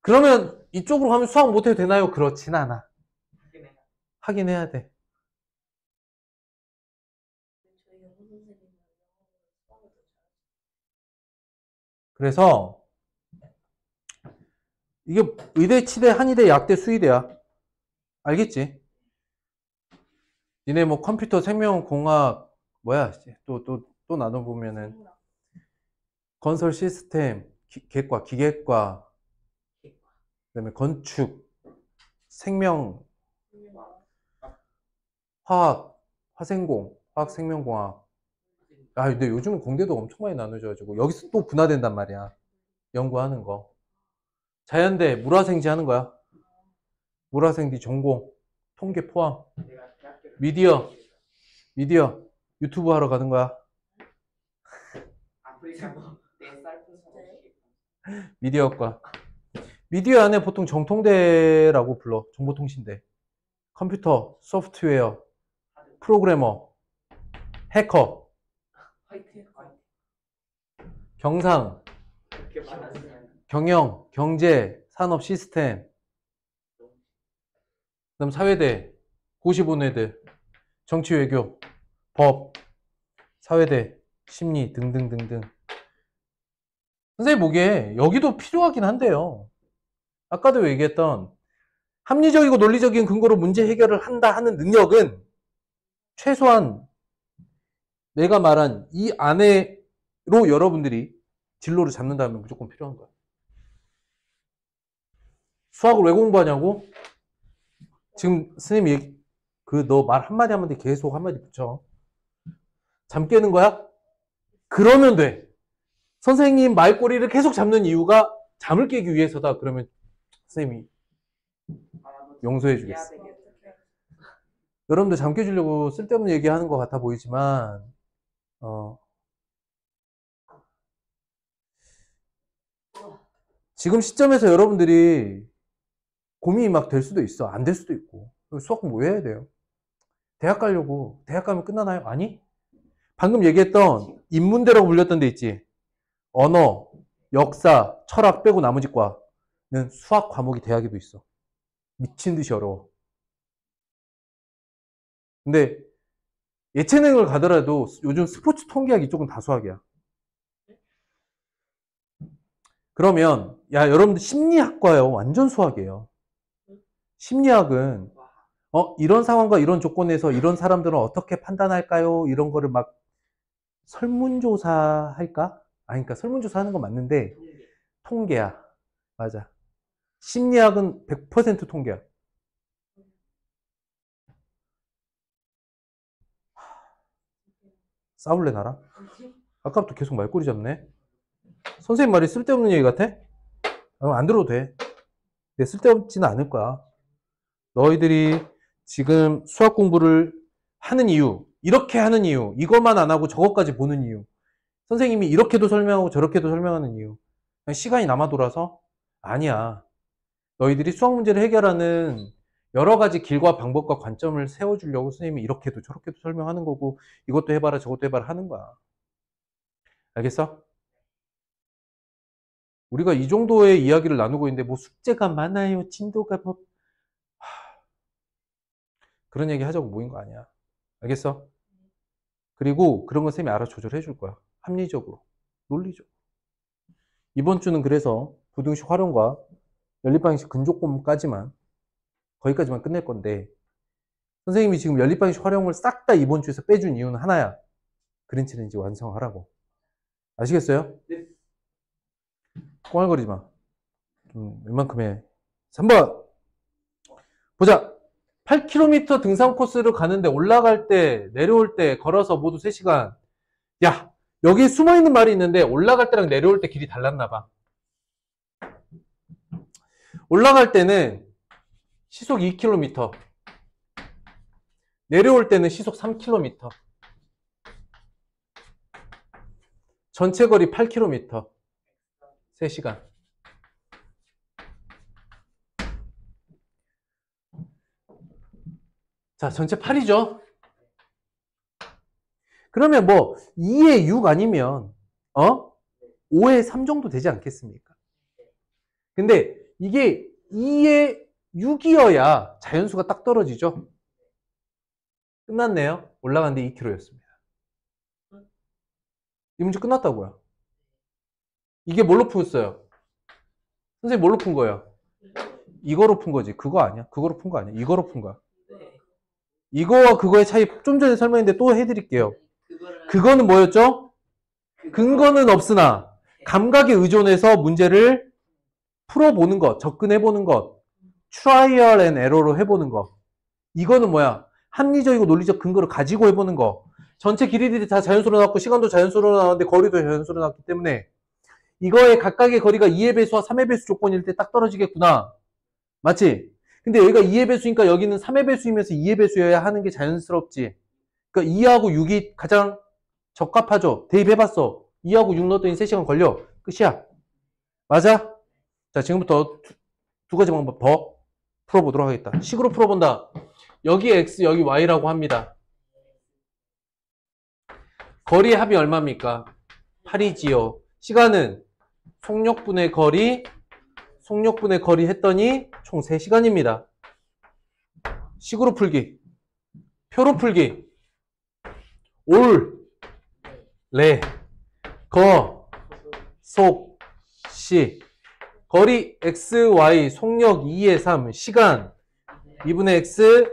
그러면 이쪽으로 가면 수학 못해도 되나요? 그렇진 않아. 하긴 해야 돼. 저희 영어 선생님은 영어를 수학을 더 그래서 이게 의대, 치대, 한의대, 약대, 수의대야. 알겠지? 니네 뭐 컴퓨터, 생명공학, 뭐야, 또 나눠보면은 잘하죠. 건설 시스템, 기계과, 그다음에 건축, 생명, 화학, 화생공, 화학생명공학. 아, 근데 요즘은 공대도 엄청 많이 나눠져가지고 여기서 또 분화된단 말이야. 연구하는 거. 자연대, 물화생지 하는 거야. 물화생지 전공, 통계 포함. 내가 대학교를 미디어, 유튜브 하러 가는 거야. 아프리카 내 쌀풀 미디어과. 미디어 안에 보통 정통대라고 불러. 정보통신대. 컴퓨터, 소프트웨어, 프로그래머, 해커, 화이팅 경상, 그렇게 많았으면 경영, 경제, 산업 시스템, 그다음 사회대, 고시 본 애들, 정치 외교, 법, 사회대, 심리 등등등등. 선생님 보기에 여기도 필요하긴 한데요. 아까도 얘기했던 합리적이고 논리적인 근거로 문제 해결을 한다 하는 능력은 최소한 내가 말한 이 안에로 여러분들이 진로를 잡는다면 무조건 필요한 거야. 수학을 왜 공부하냐고? 지금 선생님 얘기, 너 말 한마디 한마디 계속 한마디 붙여. 잠 깨는 거야? 그러면 돼. 선생님 말꼬리를 계속 잡는 이유가 잠을 깨기 위해서다. 그러면 선생님이 용서해 주겠어. 여러분들 잠 깨주려고 쓸데없는 얘기하는 것 같아 보이지만 지금 시점에서 여러분들이 고민이 막 될 수도 있어. 안 될 수도 있고. 수학 공부 왜 해야 돼요? 대학 가려고. 대학 가면 끝나나요? 아니? 방금 얘기했던 인문대라고 불렸던 데 있지. 언어, 역사, 철학 빼고 나머지 과는 수학 과목이 대학에도 있어. 미친 듯이 어려워. 근데 예체능을 가더라도 요즘 스포츠 통계학 이쪽은 다 수학이야. 그러면 여러분들 심리학과요. 완전 수학이에요. 심리학은 이런 상황과 이런 조건에서 이런 사람들은 어떻게 판단할까요? 이런 거를 막 설문조사 할까? 그러니까 설문조사 하는 건 맞는데 통계야. 맞아. 심리학은 100% 통계야. 싸울래 나랑? 아까부터 계속 말꼬리 잡네. 선생님 말이 쓸데없는 얘기 같아? 안 들어도 돼. 근데 쓸데없지는 않을 거야. 너희들이 지금 수학 공부를 하는 이유, 이렇게 하는 이유, 이것만 안 하고 저것까지 보는 이유, 선생님이 이렇게도 설명하고 저렇게도 설명하는 이유, 그냥 시간이 남아 돌아서? 아니야. 너희들이 수학 문제를 해결하는 여러 가지 길과 방법과 관점을 세워주려고 선생님이 이렇게도 저렇게도 설명하는 거고, 이것도 해봐라 저것도 해봐라 하는 거야. 알겠어? 우리가 이 정도의 이야기를 나누고 있는데 뭐 숙제가 많아요. 진도가 뭐 그런 얘기 하자고 모인 거 아니야. 알겠어? 그리고 그런 건 쌤이 알아 조절해 줄 거야. 합리적으로, 논리적으로. 이번 주는 그래서 부등식 활용과 연립방정식 근조법까지만 거기까지만 끝낼 건데 선생님이 지금 연립방정식 활용을 싹 다 이번 주에서 빼준 이유는 하나야. 그린 챌린지 완성하라고. 아시겠어요? 네. 꽁알거리지 마. 웬만큼 해. 3번 보자. 8km 등산 코스를 가는데 올라갈 때 내려올 때 걸어서 모두 3시간. 야, 여기 숨어있는 말이 있는데 올라갈 때랑 내려올 때 길이 달랐나 봐. 올라갈 때는 시속 2km, 내려올 때는 시속 3km. 전체 거리 8km, 3시간. 자, 전체 8이죠. 그러면 뭐 2에 6 아니면 5에 3 정도 되지 않겠습니까? 근데 이게 2에 6이어야 자연수가 딱 떨어지죠. 끝났네요. 올라갔는데 2km였습니다. 이 문제 끝났다고요. 이게 뭘로 풀었어요? 선생님 뭘로 푼 거예요? 이거로 푼 거지. 그거 아니야? 그거로 푼 거 아니야? 이거로 푼 거야. 이거와 그거의 차이 좀 전에 설명했는데 또 해드릴게요. 그거는 뭐였죠? 근거는 없으나 감각에 의존해서 문제를 풀어보는 것, 접근해보는 것, 트라이얼 앤 에러로 해보는 것. 이거는 뭐야? 합리적이고 논리적 근거를 가지고 해보는 거. 전체 길이들이 다 자연수로 나왔고 시간도 자연수로 나왔는데 거리도 자연수로 나왔기 때문에 이거의 각각의 거리가 2의 배수와 3의 배수 조건일 때 딱 떨어지겠구나. 맞지? 근데 여기가 2의 배수니까 여기는 3의 배수이면서 2의 배수여야 하는 게 자연스럽지. 그러니까 2하고 6이 가장 적합하죠. 대입해봤어. 2하고 6 넣었더니 3시간 걸려. 끝이야. 맞아? 자, 지금부터 두 가지 방법 더 풀어보도록 하겠다. 식으로 풀어본다. 여기 x, 여기 y라고 합니다. 거리의 합이 얼마입니까? 8이지요. 시간은 속력분의 거리 했더니 총 3시간입니다. 식으로 풀기, 표로 풀기, 올, 레, 거, 속, 시. 거리 x, y, 속력 2의 3, 시간 2분의 x,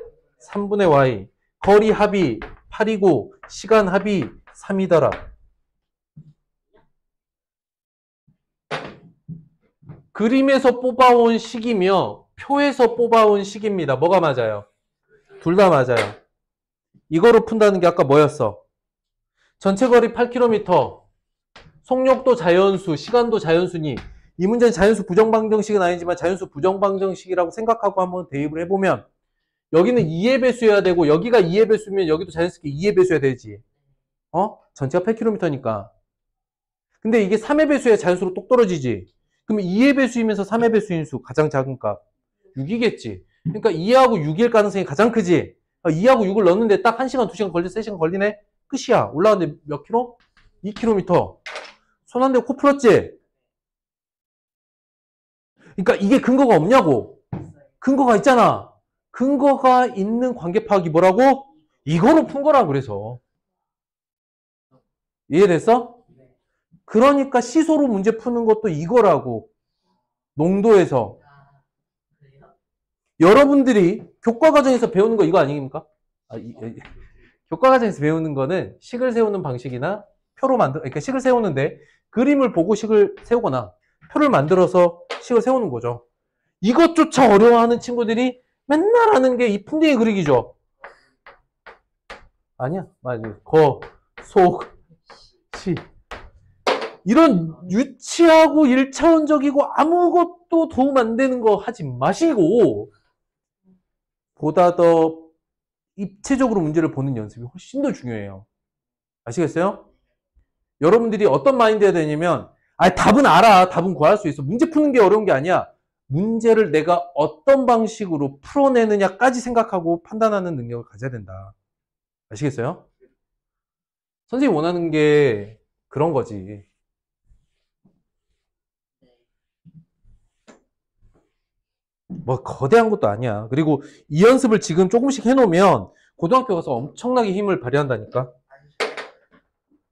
3분의 y. 거리 합이 8이고 시간 합이 3이더라. 그림에서 뽑아온 식이며 표에서 뽑아온 식입니다. 뭐가 맞아요? 둘 다 맞아요. 이거로 푼다는 게 아까 뭐였어? 전체 거리 8km, 속력도 자연수, 시간도 자연수니 이 문제는 자연수 부정방정식은 아니지만 자연수 부정방정식이라고 생각하고 한번 대입을 해보면 여기는 2의 배수여야 되고 여기가 2의 배수면 여기도 자연스럽게 2의 배수여야 되지. 전체가 8km니까. 근데 이게 3의 배수여야 자연수로 똑 떨어지지. 그럼 2의 배수이면서 3의 배수인 수 가장 작은 값 6이겠지. 그러니까 2하고 6일 가능성이 가장 크지. 2하고 6을 넣는데 딱 1시간, 2시간 걸려, 3시간 걸리네? 끝이야. 올라갔는데 몇 킬로? 2km. 손 한 대 코 풀었지? 그러니까 이게 근거가 없냐고. 근거가 있잖아. 근거가 있는 관계 파악이 뭐라고? 이거로 푼 거라 그래서. 이해됐어? 그러니까 시소로 문제 푸는 것도 이거라고. 농도에서. 여러분들이 교과 과정에서 배우는 거 이거 아닙니까? 교과 과정에서 배우는 거는 식을 세우는 방식이나 표로 그러니까 식을 세우는데 그림을 보고 식을 세우거나 표를 만들어서 식을 세우는 거죠. 이것조차 어려워하는 친구들이 맨날 하는 게 이 풍뎅이 그리기죠. 아니야. 맞아. 거, 속, 시. 이런 유치하고 1차원적이고 아무것도 도움 안 되는 거 하지 마시고 보다 더 입체적으로 문제를 보는 연습이 훨씬 더 중요해요. 아시겠어요? 여러분들이 어떤 마인드여야 되냐면 답은 알아. 답은 구할 수 있어. 문제 푸는 게 어려운 게 아니야. 문제를 내가 어떤 방식으로 풀어내느냐까지 생각하고 판단하는 능력을 가져야 된다. 아시겠어요? 선생님이 원하는 게 그런 거지. 뭐 거대한 것도 아니야. 그리고 이 연습을 지금 조금씩 해놓으면 고등학교 가서 엄청나게 힘을 발휘한다니까.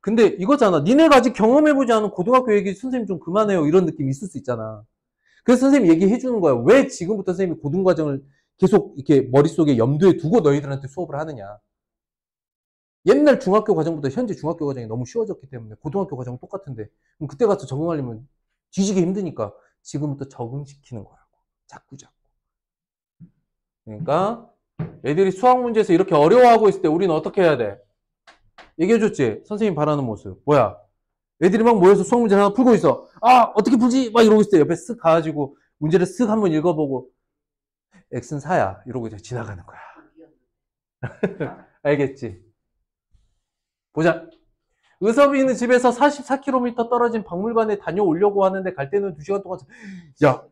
근데 이거잖아. 니네가 아직 경험해보지 않은 고등학교 얘기 선생님 좀 그만해요. 이런 느낌이 있을 수 있잖아. 그래서 선생님이 얘기해주는 거야. 왜 지금부터 선생님이 고등과정을 계속 이렇게 머릿속에 염두에 두고 너희들한테 수업을 하느냐. 옛날 중학교 과정보다 현재 중학교 과정이 너무 쉬워졌기 때문에 고등학교 과정은 똑같은데 그럼 그때 가서 적응하려면 뒤지게 힘드니까 지금부터 적응시키는 거라고. 자꾸. 그러니까 애들이 수학 문제에서 이렇게 어려워하고 있을 때 우리는 어떻게 해야 돼? 얘기해줬지? 선생님 바라는 모습. 뭐야? 애들이 막 모여서 수학 문제 하나 풀고 있어. 아, 어떻게 풀지? 막 이러고 있을 때 옆에 쓱 가가지고 문제를 쓱 한번 읽어보고 X는 4야. 이러고 이제 지나가는 거야. 알겠지? 보자. 의섭이는 집에서 44km 떨어진 박물관에 다녀오려고 하는데 갈 때는 2시간 동안 야,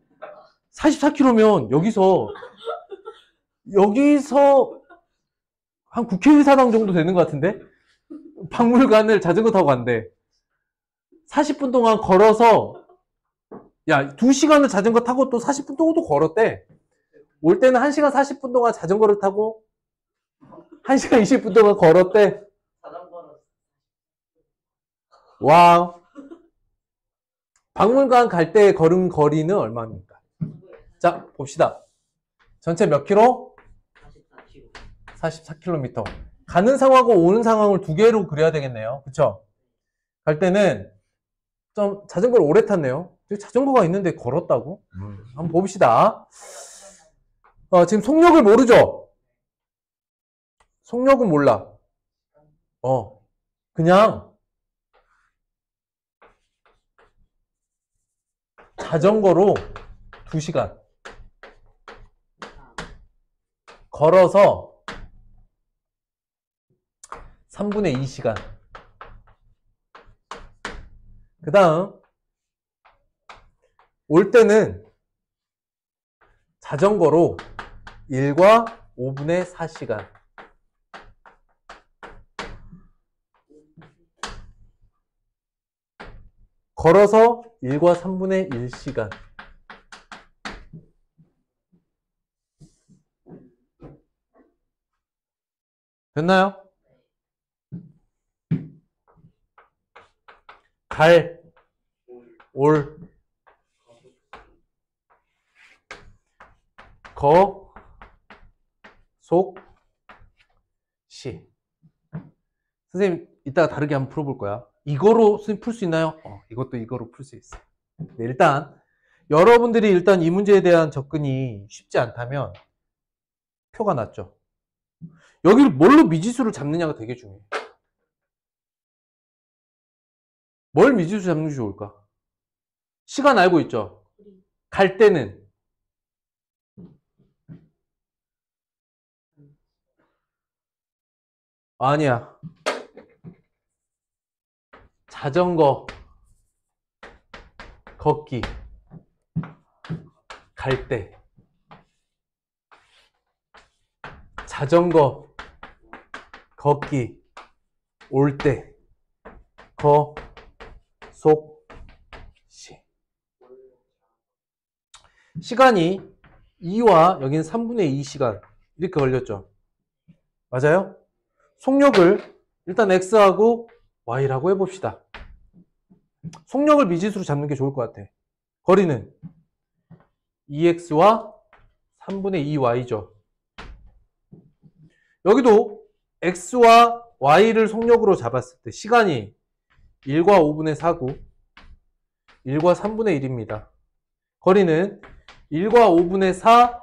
44km면 여기서 한 국회의사당 정도 되는 것 같은데? 박물관을 자전거 타고 간대. 40분 동안 걸어서, 야, 2시간을 자전거 타고 또 40분 동안 또 걸었대. 올 때는 1시간 40분 동안 자전거를 타고 1시간 20분 동안 걸었대. 자전거는 와우. 박물관 갈 때 걸은 거리는 얼마입니까? 자, 봅시다. 전체 몇 킬로? 44km. 44km. 가는 상황하고 오는 상황을 두 개로 그려야 되겠네요. 그쵸? 갈 때는 좀 자전거를 오래 탔네요. 자전거가 있는데 걸었다고? 한번 봅시다. 지금 속력을 모르죠? 속력은 몰라. 그냥 자전거로 2시간. 걸어서 3분의 2시간. 그 다음 올 때는 자전거로 1과 5분의 4시간. 걸어서 1과 3분의 1시간. 됐나요? 갈, 올, 거, 속, 시. 선생님 이따가 다르게 한번 풀어볼 거야. 이거로 선생님 풀 수 있나요? 이것도 이거로 풀 수 있어요. 네, 일단 여러분들이 일단 이 문제에 대한 접근이 쉽지 않다면 표가 났죠. 여기를 뭘로 미지수를 잡느냐가 되게 중요해요. 뭘 미지수 잡는 게 좋을까? 시간 알고 있죠? 갈 때는 아니야. 자전거 걷기 갈 때 자전거 걷기 올 때 거, 속, 시. 시간이 2와 여기는 3분의 2시간 이렇게 걸렸죠. 맞아요? 속력을 일단 X하고 Y라고 해봅시다. 속력을 미지수로 잡는 게 좋을 것 같아. 거리는 2X와 3분의 2Y죠. 여기도 X와 Y를 속력으로 잡았을 때 시간이 1과 5분의 4고 1과 3분의 1입니다. 거리는 1과 5분의 4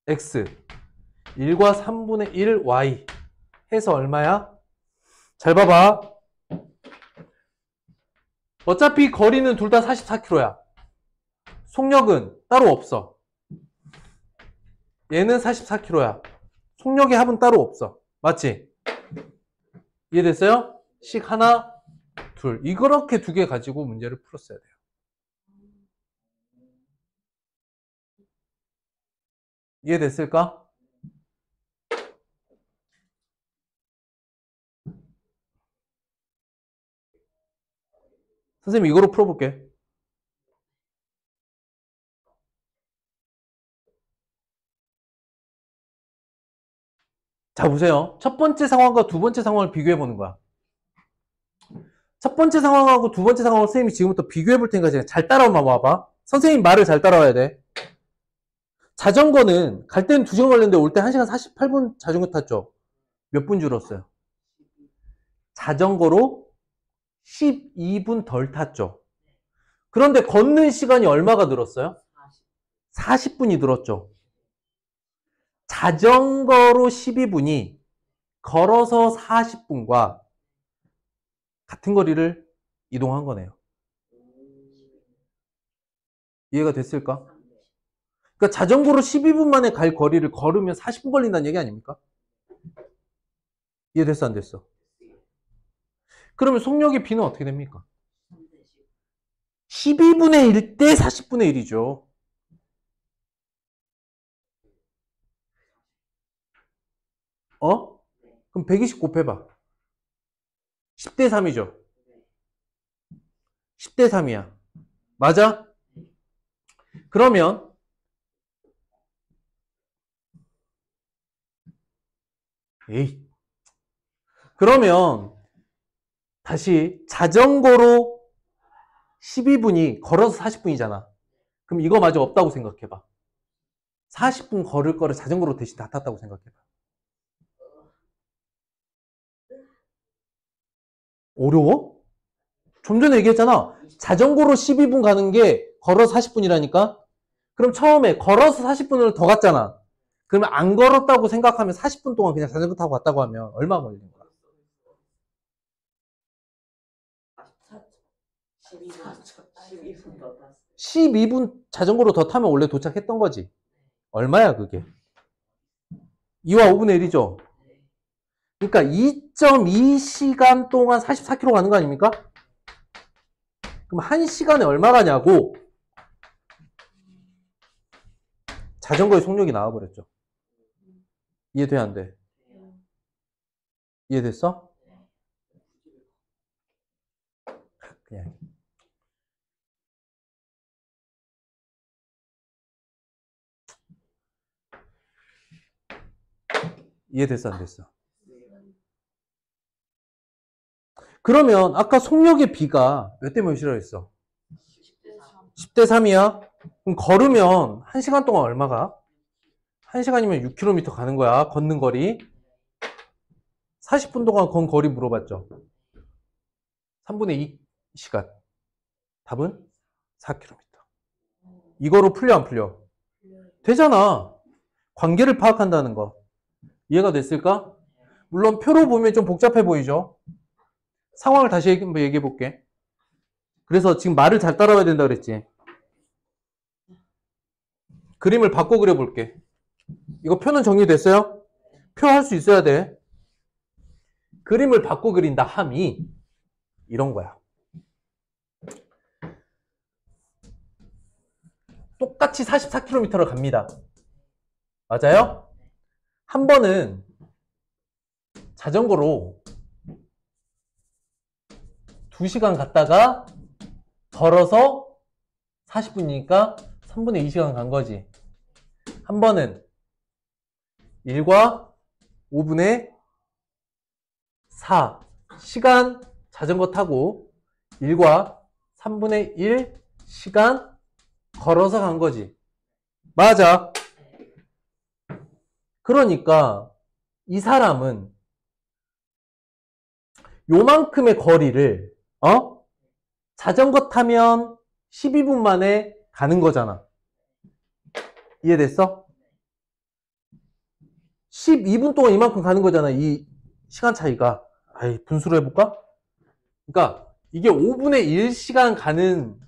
X 1과 3분의 1 Y 해서 얼마야? 잘 봐봐. 어차피 거리는 둘 다 44km야. 속력은 따로 없어. 얘는 44km야. 속력의 합은 따로 없어. 맞지? 이해됐어요? 식 하나, 둘. 이렇게 두 개 가지고 문제를 풀었어야 돼요. 이해됐을까? 선생님 이거로 풀어볼게. 자, 보세요. 첫 번째 상황과 두 번째 상황을 비교해 보는 거야. 첫 번째 상황하고 두 번째 상황을 선생님이 지금부터 비교해 볼 테니까 잘 따라오면 와봐. 선생님 말을 잘 따라와야 돼. 자전거는 갈 때는 2시간 걸렸는데 올 때 1시간 48분 자전거 탔죠? 몇 분 줄었어요? 자전거로 12분 덜 탔죠? 그런데 걷는 시간이 얼마가 늘었어요? 40분이 늘었죠? 자전거로 12분이 걸어서 40분과 같은 거리를 이동한 거네요. 이해가 됐을까? 그러니까 자전거로 12분 만에 갈 거리를 걸으면 40분 걸린다는 얘기 아닙니까? 이해됐어, 안 됐어? 그러면 속력의 B는 어떻게 됩니까? 12분의 1 대 40분의 1이죠. 그럼 120 곱해봐. 10대 3이죠. 10대 3이야. 맞아? 그러면 그러면 다시 자전거로 12분이 걸어서 40분이잖아. 그럼 이거 마저 없다고 생각해봐. 40분 걸을 거를 자전거로 대신 다 탔다고 생각해봐. 어려워? 좀 전에 얘기했잖아. 자전거로 12분 가는 게 걸어서 40분이라니까? 그럼 처음에 걸어서 40분을 더 갔잖아. 그러면 안 걸었다고 생각하면 40분 동안 그냥 자전거 타고 갔다고 하면 얼마 걸리는 거야? 12분 더 탔어요. 12분 자전거로 더 타면 원래 도착했던 거지. 얼마야 그게? 2와 5분의 1이죠. 그러니까 2.2시간 동안 44km 가는 거 아닙니까? 그럼 1시간에 얼마 가냐고 자전거의 속력이 나와버렸죠. 이해돼 안 돼? 이해됐어? 그냥 이해됐어 안 됐어? 그러면 아까 속력의 B가 몇 대 몇이라고 했어? 10대 3이야? 그럼 걸으면 1시간 동안 얼마가? 1시간이면 6km 가는 거야. 걷는 거리. 40분 동안 건 거리 물어봤죠. 3분의 2시간. 답은 4km. 이거로 풀려 안 풀려? 되잖아. 관계를 파악한다는 거. 이해가 됐을까? 물론 표로 보면 좀 복잡해 보이죠? 상황을 다시 한번 얘기해 볼게. 그래서 지금 말을 잘 따라와야 된다 그랬지. 그림을 바꿔 그려 볼게. 이거 표는 정리됐어요? 표 할 수 있어야 돼. 그림을 바꿔 그린다 함이 이런 거야. 똑같이 44km를 갑니다. 맞아요? 한 번은 자전거로 2시간 갔다가 걸어서 40분이니까 3분의 2시간 간 거지. 한 번은 1과 5분의 4 시간 자전거 타고 1과 3분의 1 시간 걸어서 간 거지. 맞아. 그러니까 이 사람은 요만큼의 거리를 자전거 타면 12분 만에 가는 거잖아. 이해됐어? 12분 동안 이만큼 가는 거잖아. 이 시간 차이가. 분수로 해볼까? 그러니까 이게 5분의 1시간 가는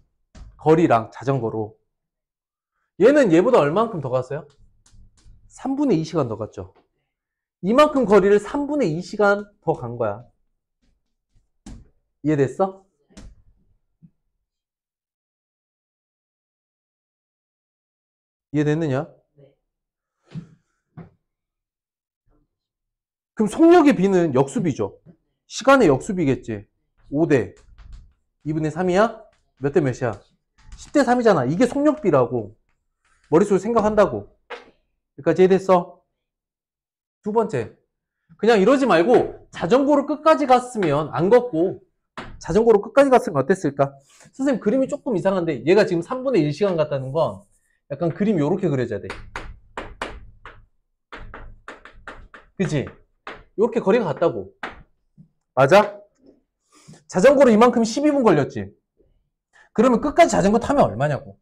거리랑 자전거로 얘는 얘보다 얼만큼 더 갔어요? 3분의 2시간 더 갔죠. 이만큼 거리를 3분의 2시간 더 간 거야. 이해됐어? 이해됐느냐? 네. 그럼 속력의 B는 역수비죠. 시간의 역수비겠지. 5대 2분의 3이야? 몇 대 몇이야? 10대 3이잖아. 이게 속력비라고. 머릿속에 생각한다고. 여기까지 이해됐어? 두 번째. 그냥 이러지 말고 자전거로 끝까지 갔으면 안 걷고 자전거로 끝까지 갔으면 어땠을까? 선생님 그림이 조금 이상한데 얘가 지금 3분의 1시간 갔다는 건 약간 그림이 이렇게 그려져야 돼. 그치? 이렇게 거리가 같다고. 맞아? 자전거로 이만큼 12분 걸렸지? 그러면 끝까지 자전거 타면 얼마냐고.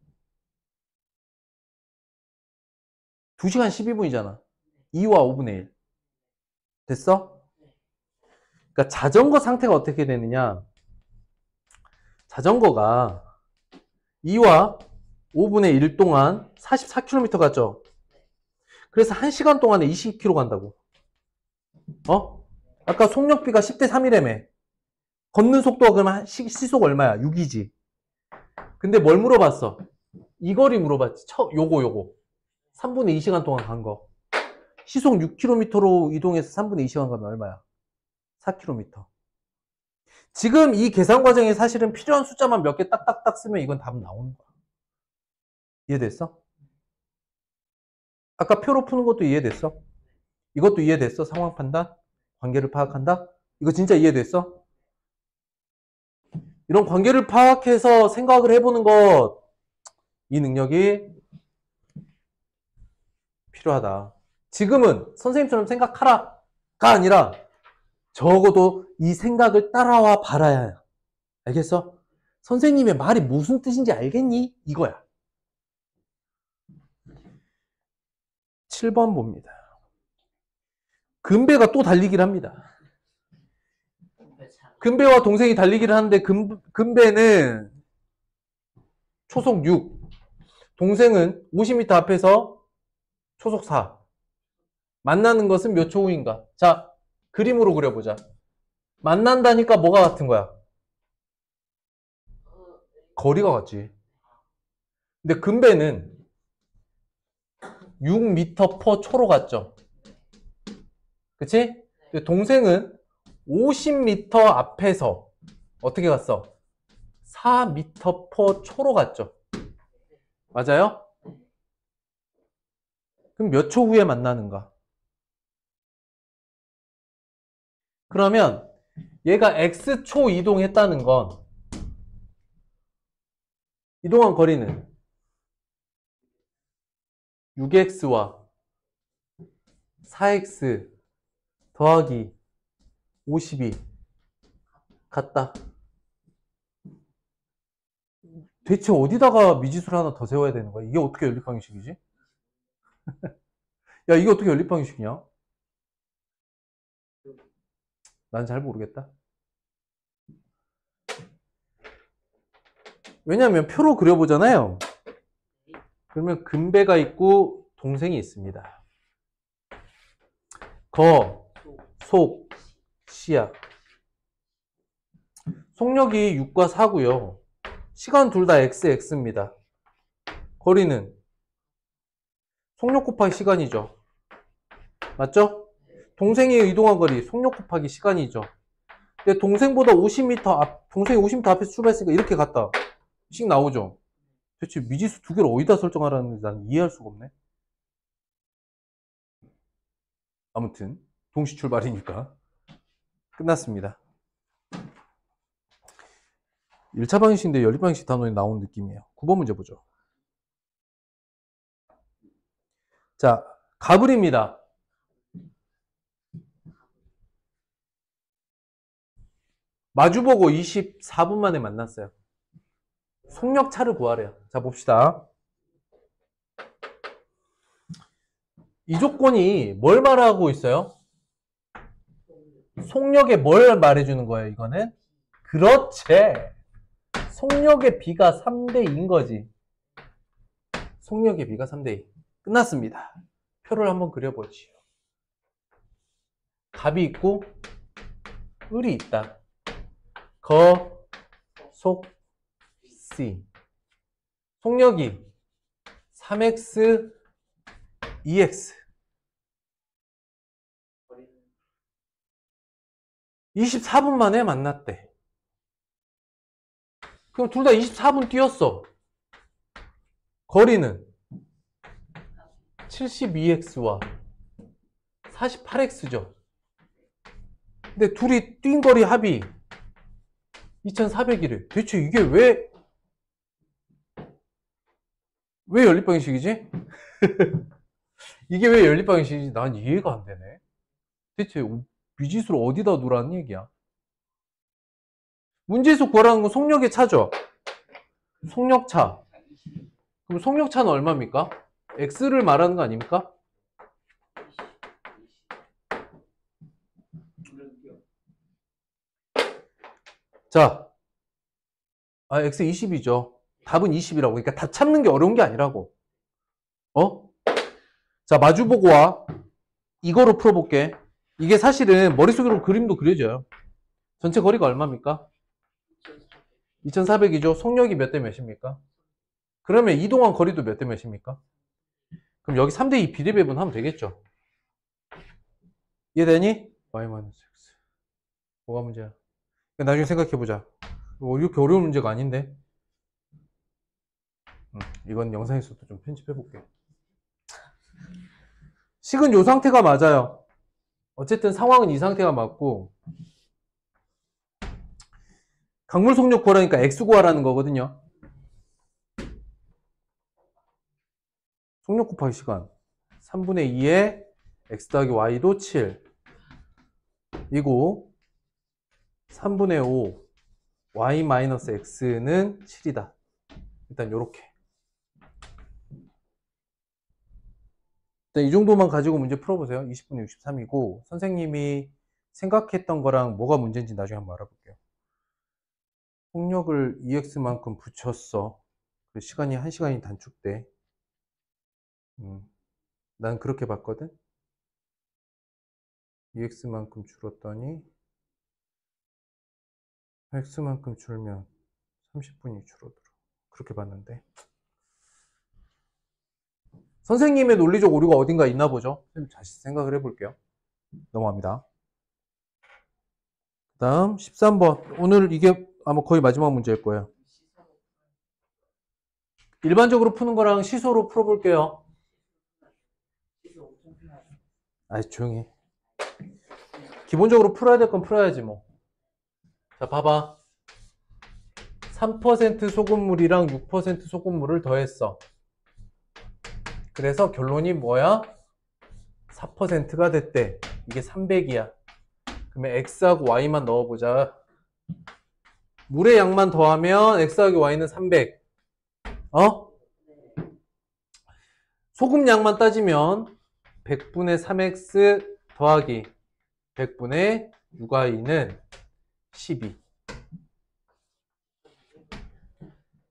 2시간 12분이잖아. 2와 5분의 1. 됐어? 그러니까 자전거 상태가 어떻게 되느냐. 자전거가 2와 5분의 1 동안 44km 갔죠? 그래서 1시간 동안에 20km 간다고. 어? 아까 속력비가 10대 3이라며. 걷는 속도가 그러면 시속 얼마야? 6이지. 근데 뭘 물어봤어? 이 거리 물어봤지. 요거. 3분의 2시간 동안 간 거. 시속 6km로 이동해서 3분의 2시간 가면 얼마야? 4km. 지금 이 계산 과정에 사실은 필요한 숫자만 몇 개 딱딱딱 쓰면 이건 답 나오는 거야. 이해됐어? 아까 표로 푸는 것도 이해됐어? 이것도 이해됐어? 상황 판단? 관계를 파악한다? 이거 진짜 이해됐어? 이런 관계를 파악해서 생각을 해보는 것, 이 능력이 필요하다. 지금은 선생님처럼 생각하라가 아니라 적어도 이 생각을 따라와 봐라야 해. 알겠어? 선생님의 말이 무슨 뜻인지 알겠니? 이거야. 7번 봅니다. 금배가 또 달리기를 합니다. 금배와 동생이 달리기를 하는데 금배는 초속 6, 동생은 50m 앞에서 초속 4. 만나는 것은 몇 초 후인가? 자, 그림으로 그려보자. 만난다니까 뭐가 같은 거야? 거리가 같지. 근데 금배는 6m/초로 갔죠. 그치? 근데 동생은 50m 앞에서 어떻게 갔어? 4m/초로 갔죠. 맞아요? 그럼 몇 초 후에 만나는가? 그러면 얘가 x초 이동했다는 건 이동한 거리는 6x와 4x 더하기 50이 같다. 대체 어디다가 미지수를 하나 더 세워야 되는 거야? 이게 어떻게 연립방정식이지? 야, 이게 어떻게 연립방정식이냐? 난 잘 모르겠다. 왜냐하면 표로 그려보잖아요. 그러면 금배가 있고 동생이 있습니다. 거, 속, 시야. 속력이 6과 4고요. 시간 둘 다 x입니다. 거리는 속력 곱하기 시간이죠. 맞죠? 동생이 이동한 거리 속력 곱하기 시간이죠. 근데 동생보다 50m 앞, 동생이 50m 앞에서 출발했으니까 이렇게 갔다. 씩 나오죠. 대체 미지수 두 개를 어디다 설정하라는지 난 이해할 수가 없네. 아무튼 동시 출발이니까 끝났습니다. 1차 방정식인데 연립 방정식 단원이 나온 느낌이에요. 9번 문제 보죠. 자, 가불입니다. 마주보고 24분 만에 만났어요. 속력 차를 구하래요. 자, 봅시다. 이 조건이 뭘 말하고 있어요? 속력에 뭘 말해주는 거예요, 이거는? 그렇지. 속력의 비가 3대 2인 거지. 속력의 비가 3대 2. 끝났습니다. 표를 한번 그려보지요. 갑이 있고 을이 있다. 거, 속, C. 속력이 3x, 2x. 24분 만에 만났대. 그럼 둘 다 24분 뛰었어. 거리는 72x와 48x죠. 근데 둘이 뛴 거리 합이 2400이래. 대체 이게 왜 연립방정식이지? 이게 왜 연립방정식이지? 난 이해가 안 되네. 대체 미지수를 어디다 두라는 얘기야? 문제에서 구하라는 건 속력의 차죠? 속력차. 그럼 속력차는 얼마입니까? x를 말하는 거 아닙니까? 자, x 20이죠. 답은 20이라고. 그러니까 답 찾는 게 어려운 게 아니라고. 자, 마주보고와 이거로 풀어볼게. 이게 사실은 머릿속으로 그림도 그려져요. 전체 거리가 얼마입니까? 2400이죠. 속력이 몇 대 몇입니까? 그러면 이동한 거리도 몇 대 몇입니까? 그럼 여기 3대2 비례배분하면 되겠죠. 이해되니? y-x. 뭐가 문제야? 나중에 생각해보자. 이렇게 어려운 문제가 아닌데. 이건 영상에서도 좀 편집해볼게. 식은 요 상태가 맞아요. 어쨌든 상황은 이 상태가 맞고, 강물 속력 구하라니까 x 구하라는 거거든요. 속력 곱하기 시간 3분의 2에 x 더하기 y도 7 이고 3분의 5 y 마이너스 x는 7이다. 일단 요렇게. 일단 이 정도만 가지고 문제 풀어보세요. 20분에 63이고 선생님이 생각했던 거랑 뭐가 문제인지 나중에 한번 알아볼게요. 속력을 2x만큼 붙였어. 그 시간이 1시간이 단축돼. 난 그렇게 봤거든. 2x만큼 줄었더니 x만큼 줄면 30분이 줄어들어. 그렇게 봤는데 선생님의 논리적 오류가 어딘가 있나 보죠. 다시 생각을 해볼게요. 넘어갑니다. 그 다음 13번. 오늘 이게 아마 거의 마지막 문제일 거예요. 일반적으로 푸는 거랑 시소로 풀어볼게요. 아이 조용히 해. 기본적으로 풀어야 될 건 풀어야지 뭐. 자 봐봐. 3% 소금물이랑 6% 소금물을 더했어. 그래서 결론이 뭐야? 4%가 됐대. 이게 300이야. 그러면 x하고 y만 넣어보자. 물의 양만 더하면 x하고 y는 300. 소금 양만 따지면 100분의 3x 더하기 100분의 6y는 12.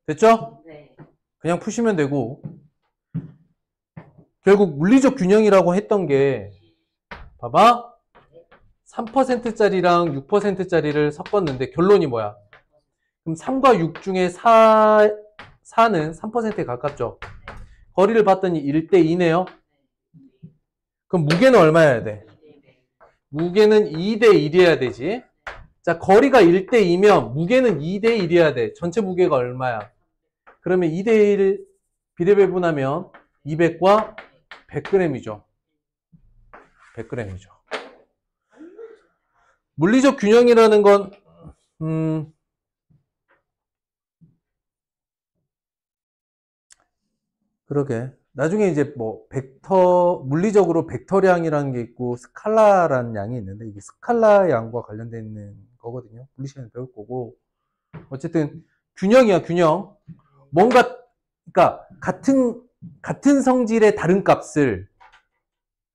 됐죠? 네. 그냥 푸시면 되고 결국 물리적 균형이라고 했던 게 봐봐 3%짜리랑 6%짜리를 섞었는데 결론이 뭐야? 그럼 3과 6 중에 4는 3%에 가깝죠? 거리를 봤더니 1대2네요? 그럼 무게는 얼마여야 돼? 무게는 2대1이어야 되지. 자, 거리가 1대2면 무게는 2대1이어야 돼. 전체 무게가 얼마야? 그러면 2대1 비례배분하면 200과 100g이죠. 100g이죠. 물리적 균형이라는 건 그러게. 나중에 이제 뭐 물리적으로 벡터량이라는 게 있고 스칼라라는 양이 있는데 이게 스칼라 양과 관련되어 있는 거거든요. 물리 시간에 배울 거고. 어쨌든 균형이야, 균형. 뭔가 그러니까 같은 성질의 다른 값을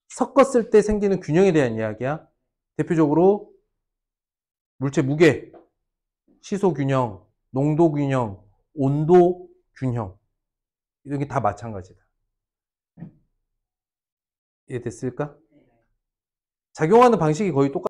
섞었을 때 생기는 균형에 대한 이야기야. 대표적으로 물체 무게, 시소 균형, 농도 균형, 온도 균형. 여기 다 마찬가지다. 이해됐을까? 작용하는 방식이 거의 똑같아.